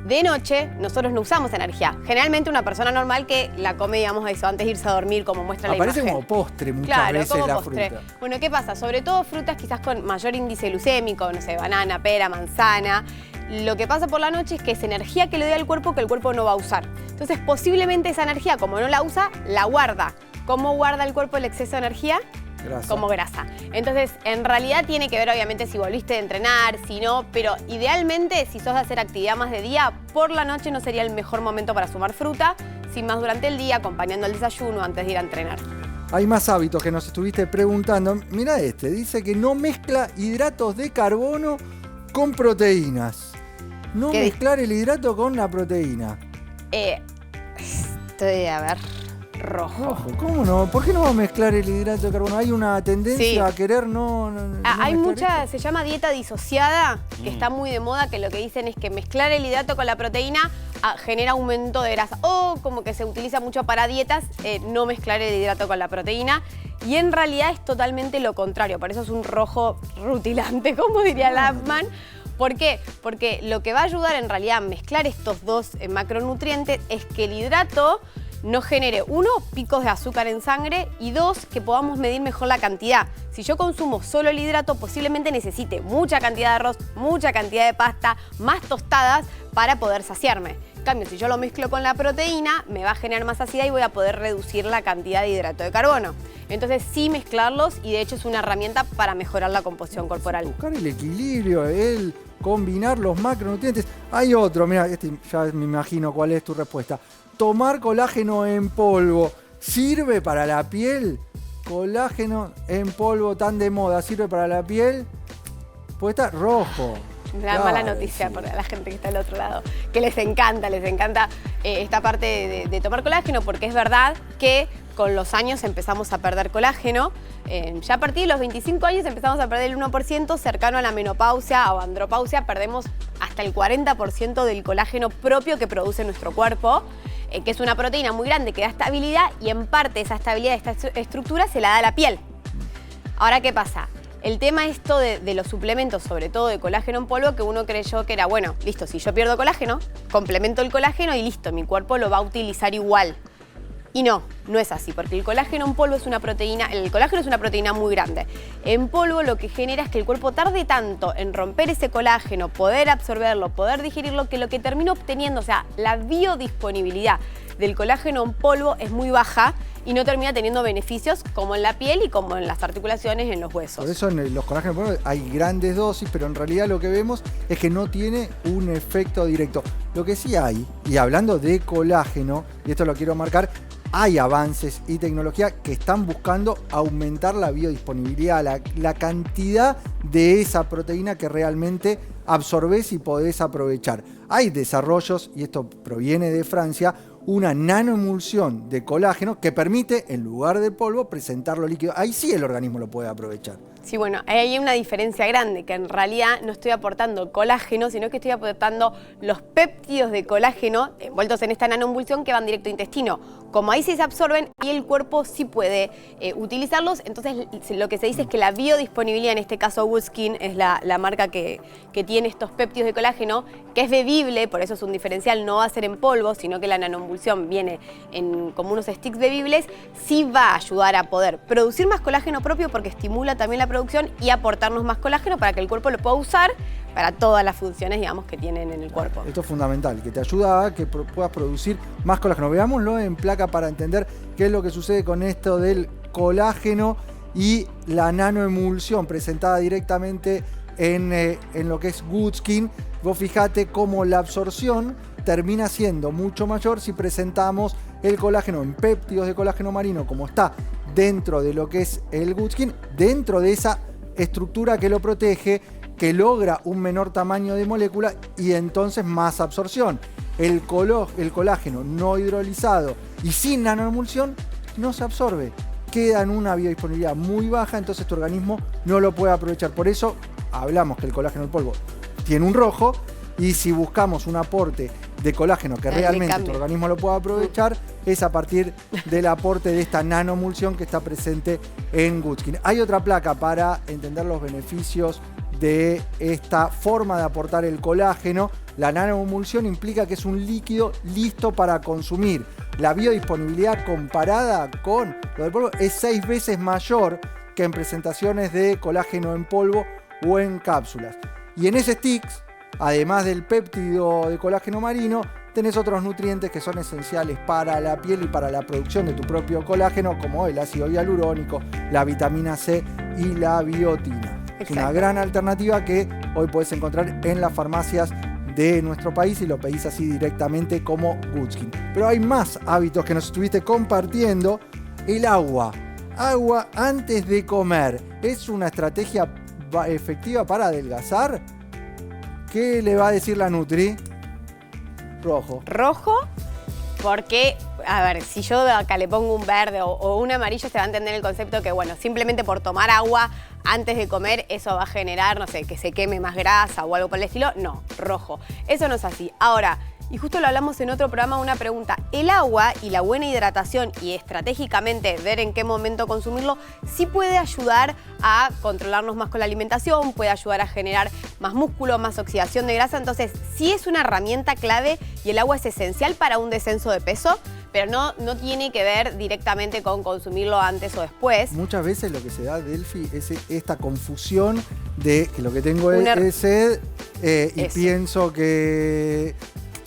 De noche, nosotros no usamos energía. Generalmente una persona normal que la come, digamos, eso, antes de irse a dormir, como muestra la imagen. Aparece como postre muchas veces como la postre. fruta. Bueno, ¿qué pasa? Sobre todo frutas quizás con mayor índice glucémico, no sé, banana, pera, manzana. Lo que pasa por la noche es que es energía que le da al cuerpo que el cuerpo no va a usar. Entonces, posiblemente esa energía, como no la usa, la guarda. ¿Cómo guarda el cuerpo el exceso de energía? Grasa. Como grasa. Entonces, en realidad tiene que ver, obviamente, si volviste de entrenar, si no, pero idealmente, si sos de hacer actividad más de día, por la noche no sería el mejor momento para sumar fruta, sin más durante el día, acompañando el desayuno antes de ir a entrenar. Hay más hábitos que nos estuviste preguntando. Mira dice que no mezcla hidratos de carbono con proteínas. No mezclar el hidrato con la proteína. Estoy, a ver... Rojo. ¿Cómo no? ¿Por qué no va a mezclar el hidrato de carbono? Hay una tendencia a querer no hay mucha, se llama dieta disociada, que está muy de moda, que lo que dicen es que mezclar el hidrato con la proteína genera aumento de grasa. O como que se utiliza mucho para dietas, no mezclar el hidrato con la proteína. Y en realidad es totalmente lo contrario. Por eso es un rojo rutilante, como diría Landman. ¿Por qué? Porque lo que va a ayudar en realidad a mezclar estos dos macronutrientes es que el hidrato no genere, uno, picos de azúcar en sangre y dos, que podamos medir mejor la cantidad. Si yo consumo solo el hidrato, posiblemente necesite mucha cantidad de arroz, mucha cantidad de pasta, más tostadas para poder saciarme. En cambio, si yo lo mezclo con la proteína, me va a generar más saciedad y voy a poder reducir la cantidad de hidrato de carbono. Entonces sí mezclarlos y de hecho es una herramienta para mejorar la composición corporal. Buscar el equilibrio, el combinar los macronutrientes. Hay otro, mira, ya me imagino cuál es tu respuesta. Tomar colágeno en polvo, ¿sirve para la piel? Colágeno en polvo tan de moda, ¿sirve para la piel? Pues está rojo. Una mala noticia para la gente que está al otro lado, que les encanta esta parte de tomar colágeno, porque es verdad que con los años empezamos a perder colágeno. Ya a partir de los 25 años empezamos a perder el 1%, cercano a la menopausia o andropausia perdemos hasta el 40% del colágeno propio que produce nuestro cuerpo, que es una proteína muy grande que da estabilidad y en parte esa estabilidad de esta estructura se la da la piel. Ahora, ¿qué pasa? El tema esto de los suplementos, sobre todo de colágeno en polvo, que uno creyó que era, bueno, listo, si yo pierdo colágeno, complemento el colágeno y listo, mi cuerpo lo va a utilizar igual. Y no es así, porque el colágeno en polvo es una proteína, el colágeno es una proteína muy grande. En polvo lo que genera es que el cuerpo tarde tanto en romper ese colágeno, poder absorberlo, poder digerirlo, que lo que termina obteniendo, o sea, la biodisponibilidad del colágeno en polvo es muy baja y no termina teniendo beneficios como en la piel y como en las articulaciones, en los huesos. Por eso en los colágenos en polvo hay grandes dosis, pero en realidad lo que vemos es que no tiene un efecto directo. Lo que sí hay, y hablando de colágeno, y esto lo quiero marcar, hay avances y tecnología que están buscando aumentar la biodisponibilidad, la cantidad de esa proteína que realmente absorbés y podés aprovechar. Hay desarrollos, y esto proviene de Francia, una nanoemulsión de colágeno que permite, en lugar del polvo, presentarlo líquido. Ahí sí el organismo lo puede aprovechar. Sí, bueno, ahí hay una diferencia grande, que en realidad no estoy aportando colágeno, sino que estoy aportando los péptidos de colágeno envueltos en esta nanoemulsión que van directo al intestino. Como ahí sí se absorben y el cuerpo sí puede utilizarlos, entonces lo que se dice es que la biodisponibilidad, en este caso GoodSkin es la marca que tiene estos péptidos de colágeno, que es bebible, por eso es un diferencial, no va a ser en polvo, sino que la nanoemulsión viene como unos sticks bebibles, sí va a ayudar a poder producir más colágeno propio porque estimula también la producción y aportarnos más colágeno para que el cuerpo lo pueda usar para todas las funciones, digamos, que tienen en el cuerpo. Esto es fundamental, que te ayuda a que puedas producir más colágeno. Veámoslo en placa para entender qué es lo que sucede con esto del colágeno y la nanoemulsión presentada directamente en lo que es GoodSkin. Vos fijate cómo la absorción termina siendo mucho mayor si presentamos el colágeno en péptidos de colágeno marino, como está dentro de lo que es el GoodSkin, dentro de esa estructura que lo protege, que logra un menor tamaño de molécula y entonces más absorción. El colágeno no hidrolizado y sin nanoemulsión no se absorbe. Queda en una biodisponibilidad muy baja, entonces tu organismo no lo puede aprovechar. Por eso hablamos que el colágeno en polvo tiene un rojo y si buscamos un aporte de colágeno que realmente tu organismo lo pueda aprovechar, es a partir del aporte de esta nanoemulsión que está presente en GoodSkin. Hay otra placa para entender los beneficios de esta forma de aportar el colágeno. La nanoemulsión implica que es un líquido listo para consumir. La biodisponibilidad comparada con lo del polvo es 6 veces mayor que en presentaciones de colágeno en polvo o en cápsulas. Y en ese sticks, además del péptido de colágeno marino, tenés otros nutrientes que son esenciales para la piel y para la producción de tu propio colágeno, como el ácido hialurónico, la vitamina C y la biotina. Es una gran alternativa que hoy podés encontrar en las farmacias de nuestro país y lo pedís así directamente como GoodSkin. Pero hay más hábitos que nos estuviste compartiendo. El agua. Agua antes de comer. ¿Es una estrategia efectiva para adelgazar? ¿Qué le va a decir la Nutri? Rojo. Rojo, porque, a ver, si yo acá le pongo un verde o un amarillo, se va a entender el concepto que, bueno, simplemente por tomar agua antes de comer, eso va a generar, no sé, que se queme más grasa o algo por el estilo. No, rojo. Eso no es así. Ahora, y justo lo hablamos en otro programa, una pregunta. El agua y la buena hidratación y estratégicamente ver en qué momento consumirlo, sí puede ayudar a controlarnos más con la alimentación, puede ayudar a generar más músculo, más oxidación de grasa. Entonces, sí es una herramienta clave y el agua es esencial para un descenso de peso, pero no tiene que ver directamente con consumirlo antes o después. Muchas veces lo que se da, Delphi, es esta confusión de que lo que tengo es sed y pienso que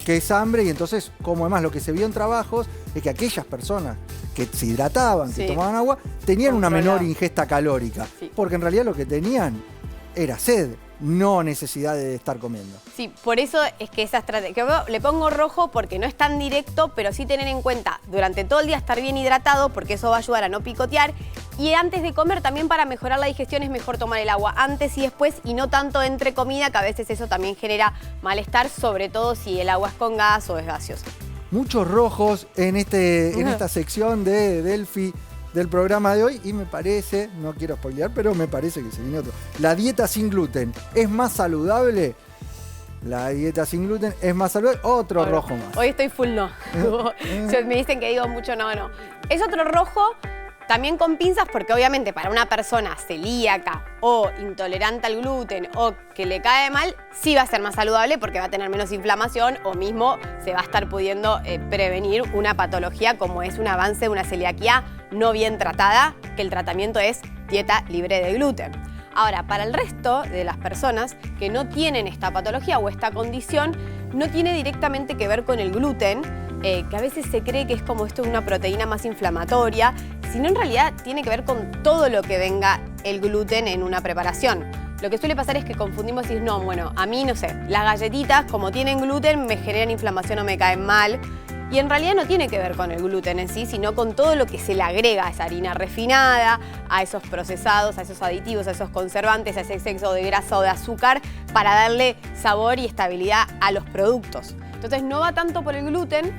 que es hambre, y entonces, como además lo que se vio en trabajos es que aquellas personas que se hidrataban, que tomaban agua, tenían una menor ingesta calórica, porque en realidad lo que tenían era sed, no necesidad de estar comiendo. Sí, por eso es que esa estrategia, le pongo rojo porque no es tan directo, pero sí tener en cuenta durante todo el día estar bien hidratado, porque eso va a ayudar a no picotear. Y antes de comer, también para mejorar la digestión es mejor tomar el agua antes y después, y no tanto entre comida, que a veces eso también genera malestar, sobre todo si el agua es con gas o es gaseosa. Muchos rojos en esta sección de Delphi del programa de hoy, y me parece, no quiero spoilear, pero me parece que se viene otro. ¿La dieta sin gluten es más saludable? La dieta sin gluten es más saludable. Otro rojo más. Hoy estoy full no. Me dicen que digo mucho no. Es otro rojo, también con pinzas, porque obviamente para una persona celíaca o intolerante al gluten o que le cae mal, sí va a ser más saludable porque va a tener menos inflamación, o mismo se va a estar pudiendo prevenir una patología como es un avance de una celiaquía no bien tratada, que el tratamiento es dieta libre de gluten. Ahora, para el resto de las personas que no tienen esta patología o esta condición, no tiene directamente que ver con el gluten, que a veces se cree que es como esto, una proteína más inflamatoria, sino en realidad tiene que ver con todo lo que venga el gluten en una preparación. Lo que suele pasar es que confundimos y decimos, no, bueno, a mí, no sé, las galletitas como tienen gluten me generan inflamación o me caen mal. Y en realidad no tiene que ver con el gluten en sí, sino con todo lo que se le agrega a esa harina refinada, a esos procesados, a esos aditivos, a esos conservantes, a ese exceso de grasa o de azúcar para darle sabor y estabilidad a los productos. Entonces no va tanto por el gluten,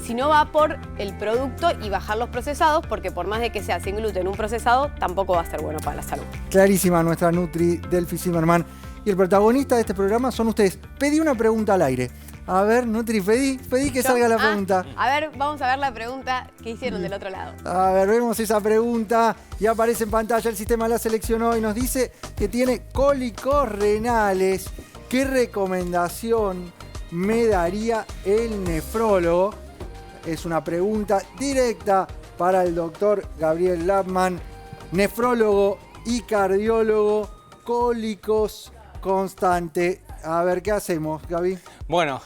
sino va por el producto y bajar los procesados, porque por más de que sea sin gluten un procesado, tampoco va a ser bueno para la salud. Clarísima nuestra Nutri Delphi Zimmerman. Y el protagonista de este programa son ustedes. Pedí una pregunta al aire. A ver, Nutri, pedí que salga la pregunta. A ver, vamos a ver la pregunta que hicieron del otro lado. A ver, vemos esa pregunta y aparece en pantalla, el sistema la seleccionó y nos dice que tiene cólicos renales. ¿Qué recomendación me daría el nefrólogo? Es una pregunta directa para el doctor Gabriel Lapman, nefrólogo y cardiólogo, cólicos constante. A ver, ¿qué hacemos, Gaby? Bueno,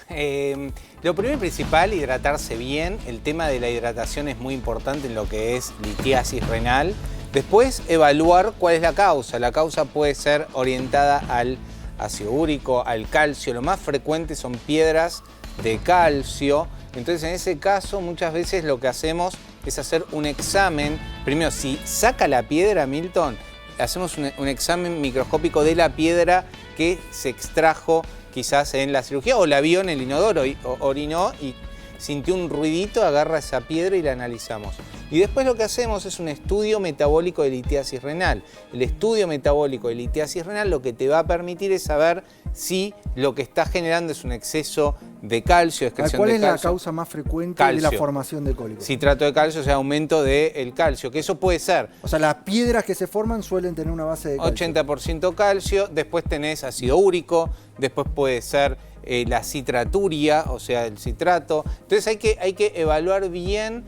lo primero y principal, hidratarse bien. El tema de la hidratación es muy importante en lo que es litiasis renal. Después, evaluar cuál es la causa. La causa puede ser orientada al ácido úrico, al calcio. Lo más frecuente son piedras de calcio. Entonces, en ese caso, muchas veces lo que hacemos es hacer un examen. Primero, si saca la piedra, Milton, hacemos un examen microscópico de la piedra que se extrajo quizás en la cirugía, o la vio en el inodoro, orinó y sintió un ruidito, agarra esa piedra y la analizamos. Y después lo que hacemos es un estudio metabólico de litiasis renal. El estudio metabólico de litiasis renal lo que te va a permitir es saber si lo que está generando es un exceso de calcio, excreción de calcio. ¿Cuál es la causa más frecuente de la formación de cólicos? Citrato de calcio, o sea, aumento del calcio, que eso puede ser. O sea, las piedras que se forman suelen tener una base de calcio. 80% calcio, después tenés ácido úrico, después puede ser la citraturia, o sea, el citrato. Entonces hay que evaluar bien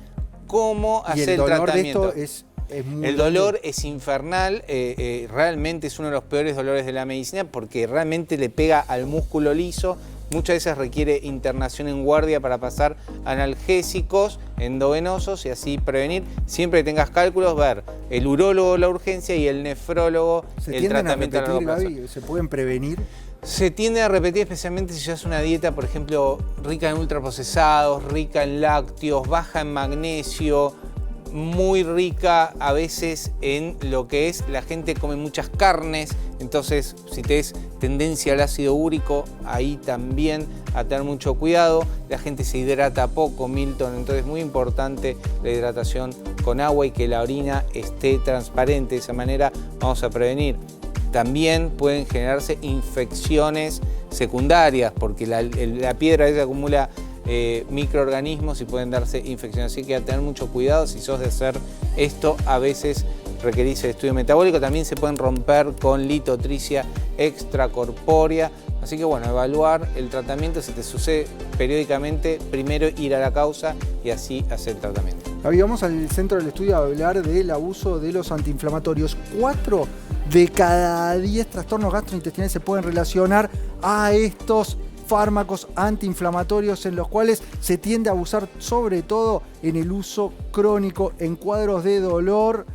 cómo hacer el tratamiento. Es muy el dolor es infernal, realmente es uno de los peores dolores de la medicina porque realmente le pega al músculo liso. Muchas veces requiere internación en guardia para pasar analgésicos endovenosos y así prevenir. Siempre que tengas cálculos, ver el urólogo la urgencia y el nefrólogo el tratamiento a largo plazo. Gaby, ¿se pueden prevenir? Se tiende a repetir especialmente si llevas una dieta, por ejemplo, rica en ultraprocesados, rica en lácteos, baja en magnesio, muy rica a veces en lo que es, la gente come muchas carnes, entonces si tenés tendencia al ácido úrico, ahí también a tener mucho cuidado. La gente se hidrata poco, Milton, entonces es muy importante la hidratación con agua y que la orina esté transparente, de esa manera vamos a prevenir. También pueden generarse infecciones secundarias porque la piedra esa acumula microorganismos y pueden darse infecciones. Así que hay que tener mucho cuidado si sos de hacer esto. A veces requerís el estudio metabólico. También se pueden romper con litotricia extracorpórea. Así que bueno, evaluar el tratamiento. Si te sucede periódicamente, primero ir a la causa y así hacer el tratamiento. Gaby, vamos al centro del estudio a hablar del abuso de los antiinflamatorios. 4 de cada 10 trastornos gastrointestinales se pueden relacionar a estos fármacos antiinflamatorios en los cuales se tiende a abusar sobre todo en el uso crónico en cuadros de dolor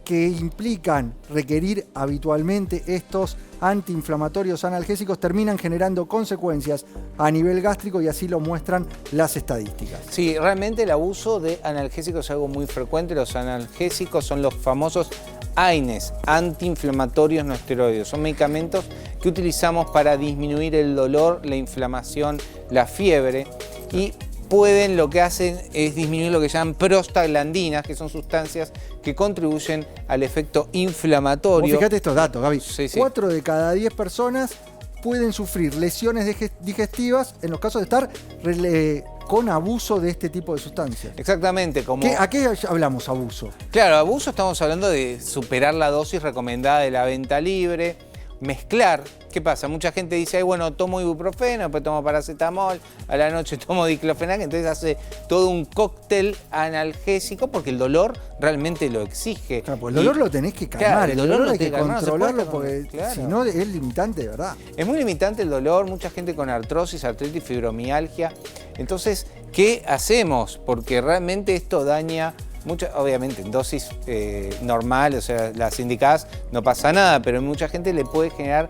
que implican requerir habitualmente estos antiinflamatorios analgésicos, terminan generando consecuencias a nivel gástrico y así lo muestran las estadísticas. Sí, realmente el abuso de analgésicos es algo muy frecuente. Los analgésicos son los famosos AINES, antiinflamatorios no esteroides. Son medicamentos que utilizamos para disminuir el dolor, la inflamación, la fiebre y lo que hacen es disminuir lo que llaman prostaglandinas, que son sustancias que contribuyen al efecto inflamatorio. Fíjate estos datos, Gaby. Sí. 4 de cada 10 personas pueden sufrir lesiones digestivas en los casos de estar con abuso de este tipo de sustancias. Exactamente. ¿A qué hablamos abuso? Claro, abuso estamos hablando de superar la dosis recomendada de la venta libre, mezclar. ¿Qué pasa? Mucha gente dice, ay, bueno, tomo ibuprofeno, después tomo paracetamol, a la noche tomo diclofenac, entonces hace todo un cóctel analgésico porque el dolor realmente lo exige. Claro, pues el dolor lo tenés que calmar, claro, el dolor hay tenés que calmar, controlarlo no porque claro. si no es limitante de verdad. Es muy limitante el dolor, mucha gente con artrosis, artritis, fibromialgia. Entonces, ¿qué hacemos? Porque realmente esto daña obviamente en dosis normal, o sea, las indicadas no pasa nada, pero a mucha gente le puede generar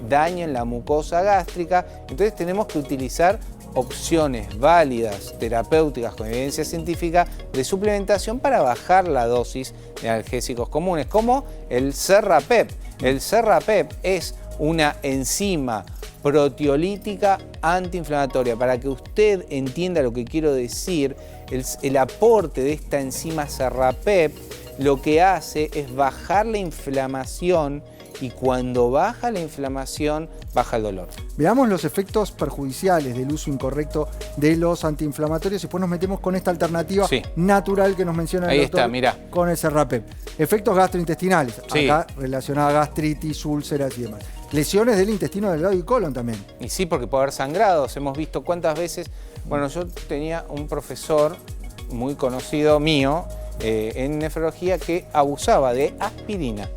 daño en la mucosa gástrica. Entonces tenemos que utilizar opciones válidas, terapéuticas con evidencia científica de suplementación para bajar la dosis de analgésicos comunes, como el Serrapep. El Serrapep es una enzima proteolítica antiinflamatoria. Para que usted entienda lo que quiero decir, el aporte de esta enzima Serrapep lo que hace es bajar la inflamación y cuando baja la inflamación, baja el dolor. Veamos los efectos perjudiciales del uso incorrecto de los antiinflamatorios y después nos metemos con esta alternativa natural que nos menciona el doctor. Ahí está, mirá. Con el Serrapep. Efectos gastrointestinales, acá relacionados a gastritis, úlceras y demás. Lesiones del intestino delgado y colon también. Y sí, porque puede haber sangrados. Hemos visto cuántas veces... Bueno, yo tenía un profesor muy conocido mío en nefrología que abusaba de aspirina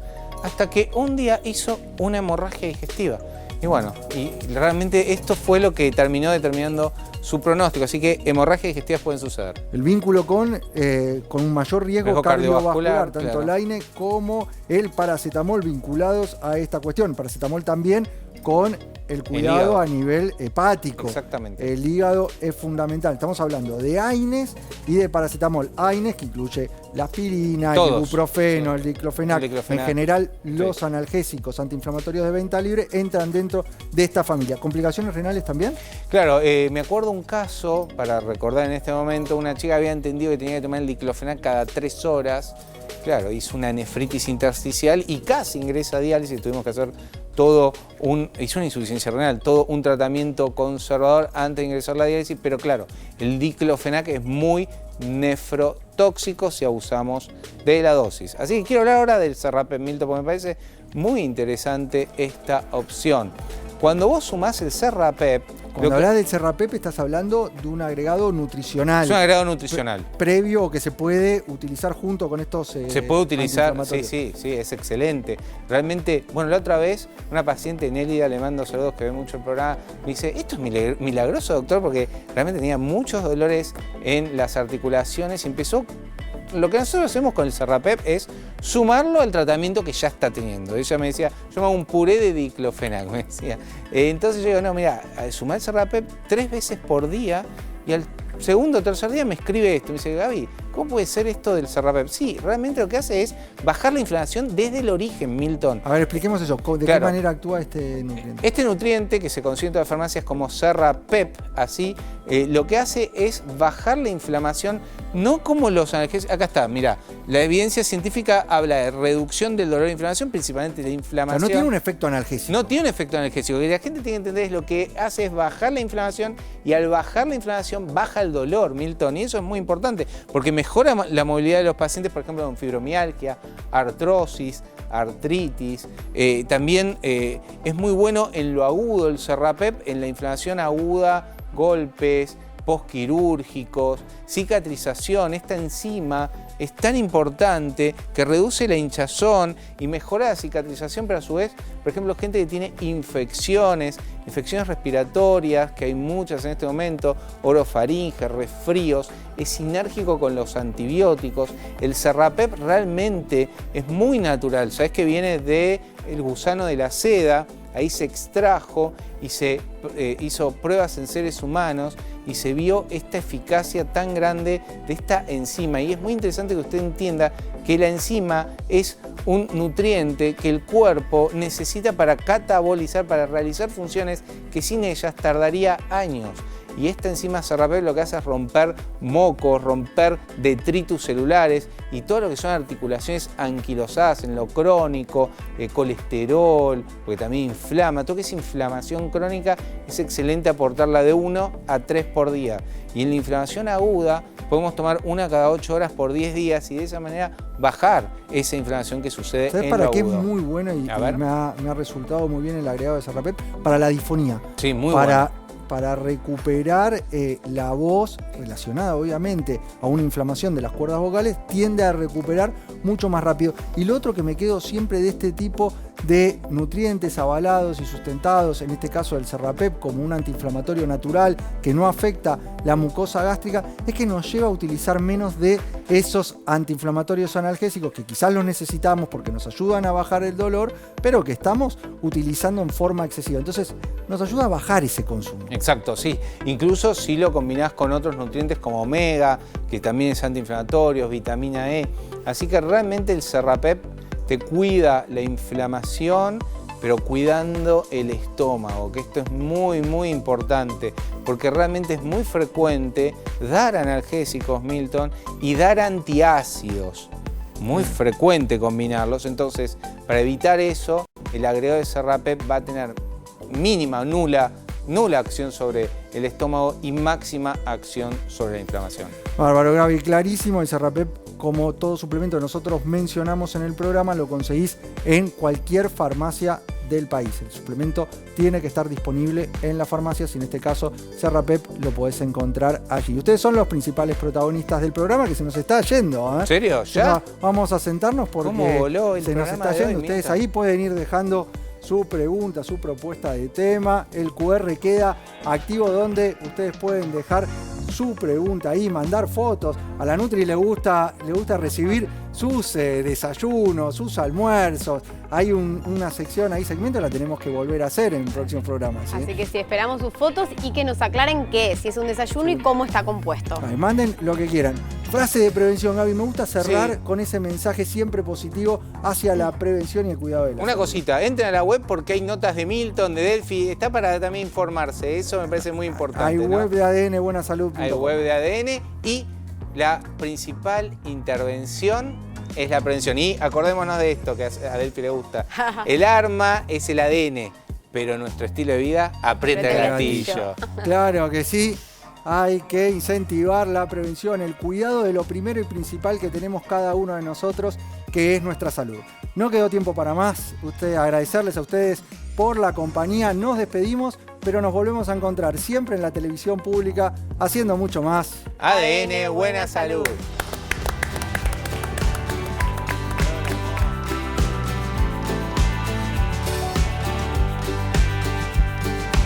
hasta que un día hizo una hemorragia digestiva. Y bueno, y realmente esto fue lo que terminó determinando su pronóstico. Así que hemorragias digestivas pueden suceder. El vínculo con un mayor riesgo cardiovascular, tanto el AINE como el paracetamol vinculados a esta cuestión. El paracetamol también con el cuidado a nivel hepático. Exactamente. El hígado es fundamental. Estamos hablando de AINES y de paracetamol. AINES que incluye la aspirina, el ibuprofeno, el diclofenac. En general, los analgésicos antiinflamatorios de venta libre entran dentro de esta familia. ¿Complicaciones renales también? Claro, me acuerdo un caso, para recordar en este momento, una chica había entendido que tenía que tomar el diclofenac cada 3 horas. Claro, hizo una nefritis intersticial y casi ingresa a diálisis. Tuvimos que hacer hizo una insuficiencia renal, todo un tratamiento conservador antes de ingresar a la diálisis, pero claro, el diclofenac es muy nefrotóxico si abusamos de la dosis. Así que quiero hablar ahora del Serrapep, Milton, porque me parece muy interesante esta opción. Cuando vos sumás el Serrapep... Cuando hablas del Serrapep estás hablando de un agregado nutricional. Es un agregado nutricional. Previo que se puede utilizar junto con estos se puede utilizar, sí, es excelente. Realmente, bueno, la otra vez una paciente, Nélida, le mando saludos que ve mucho el programa, me dice, esto es milagroso, doctor, porque realmente tenía muchos dolores en las articulaciones y empezó... Lo que nosotros hacemos con el Serrapep es sumarlo al tratamiento que ya está teniendo. Ella me decía, yo me hago un puré de diclofenac, me decía. Entonces yo digo, no, mira, sumar el Serrapep 3 veces por día y al segundo o tercer día me escribe esto. Me dice, Gaby, ¿cómo puede ser esto del Serrapep? Sí, realmente lo que hace es bajar la inflamación desde el origen, Milton. A ver, expliquemos eso. ¿De qué manera actúa este nutriente? Este nutriente, que se consigue en todas las farmacias como Serrapep, así, lo que hace es bajar la inflamación, no como los analgésicos. Acá está, mira, la evidencia científica habla de reducción del dolor e inflamación, principalmente de inflamación. O sea, no tiene un efecto analgésico. No tiene un efecto analgésico. Lo que la gente tiene que entender es lo que hace es bajar la inflamación y al bajar la inflamación baja el dolor, Milton. Y eso es muy importante porque mejora la movilidad de los pacientes, por ejemplo, con fibromialgia, artrosis, artritis. También es muy bueno en lo agudo el Serrapep, en la inflamación aguda, golpes, postquirúrgicos, cicatrización. Esta enzima es tan importante que reduce la hinchazón y mejora la cicatrización, pero a su vez, por ejemplo, gente que tiene infecciones respiratorias, que hay muchas en este momento, orofaringe, resfríos, es sinérgico con los antibióticos. El Serrapep realmente es muy natural, sabes que viene del gusano de la seda, ahí se extrajo y se hizo pruebas en seres humanos y se vio esta eficacia tan grande de esta enzima. Y es muy interesante que usted entienda que la enzima es un nutriente que el cuerpo necesita para catabolizar, para realizar funciones que sin ellas tardaría años. Y esta enzima Serrapep lo que hace es romper mocos, romper detritus celulares y todo lo que son articulaciones anquilosadas en lo crónico, colesterol, porque también inflama. Todo lo que es inflamación crónica es excelente aportarla de 1 a 3 por día. Y en la inflamación aguda podemos tomar 1 cada 8 horas por 10 días y de esa manera bajar esa inflamación que sucede en lo agudo. ¿Sabes para qué es muy bueno y me ha resultado muy bien el agregado de Serrapep? Para la difonía. Sí, muy bueno. Para recuperar la voz relacionada obviamente a una inflamación de las cuerdas vocales, tiende a recuperar mucho más rápido. Y lo otro que me quedo siempre de este tipo de nutrientes avalados y sustentados, en este caso el Serrapep como un antiinflamatorio natural que no afecta la mucosa gástrica, es que nos lleva a utilizar menos de esos antiinflamatorios analgésicos que quizás los necesitamos porque nos ayudan a bajar el dolor, pero que estamos utilizando en forma excesiva. Entonces nos ayuda a bajar ese consumo. Exacto, sí. Incluso si lo combinás con otros nutrientes como omega, que también es antiinflamatorio, vitamina E. Así que realmente el Serrapep te cuida la inflamación, pero cuidando el estómago, que esto es muy, muy importante, porque realmente es muy frecuente dar analgésicos, Milton, y dar antiácidos. Muy frecuente combinarlos. Entonces, para evitar eso, el agregado de Serrapep va a tener mínima, nula acción sobre el estómago y máxima acción sobre la inflamación. Bárbaro, Gaby, clarísimo. El Serrapep, como todo suplemento que nosotros mencionamos en el programa, lo conseguís en cualquier farmacia del país. El suplemento tiene que estar disponible en las farmacias y en este caso Serrapep lo podés encontrar allí. Ustedes son los principales protagonistas del programa, que se nos está yendo. ¿En serio? ¿Ya? Vamos a sentarnos porque ¿Cómo voló el se nos está yendo. Ustedes ahí pueden ir dejando su pregunta, su propuesta de tema. El QR queda activo donde ustedes pueden dejar su pregunta ahí, mandar fotos. A la Nutri le gusta recibir sus desayunos, sus almuerzos. Hay una sección ahí, segmento, la tenemos que volver a hacer en próximos programas. ¿Sí? Así que sí, esperamos sus fotos y que nos aclaren qué es, si es un desayuno y cómo está compuesto. Ay, manden lo que quieran. Frase de prevención, Gaby, me gusta cerrar con ese mensaje siempre positivo hacia la prevención y el cuidado de la salud. Una cosita, entren a la web porque hay notas de Milton, de Delphi, está para también informarse, eso me parece muy importante. Hay web de ADN Buena Salud. Hay web de ADN y la principal intervención es la prevención. Y acordémonos de esto que a Delphi le gusta. El arma es el ADN, pero nuestro estilo de vida aprieta el gatillo. Claro que sí. Hay que incentivar la prevención, el cuidado de lo primero y principal que tenemos cada uno de nosotros, que es nuestra salud. No quedó tiempo para más. Agradecerles a ustedes por la compañía. Nos despedimos, pero nos volvemos a encontrar siempre en la televisión pública haciendo mucho más. ADN Buena Salud.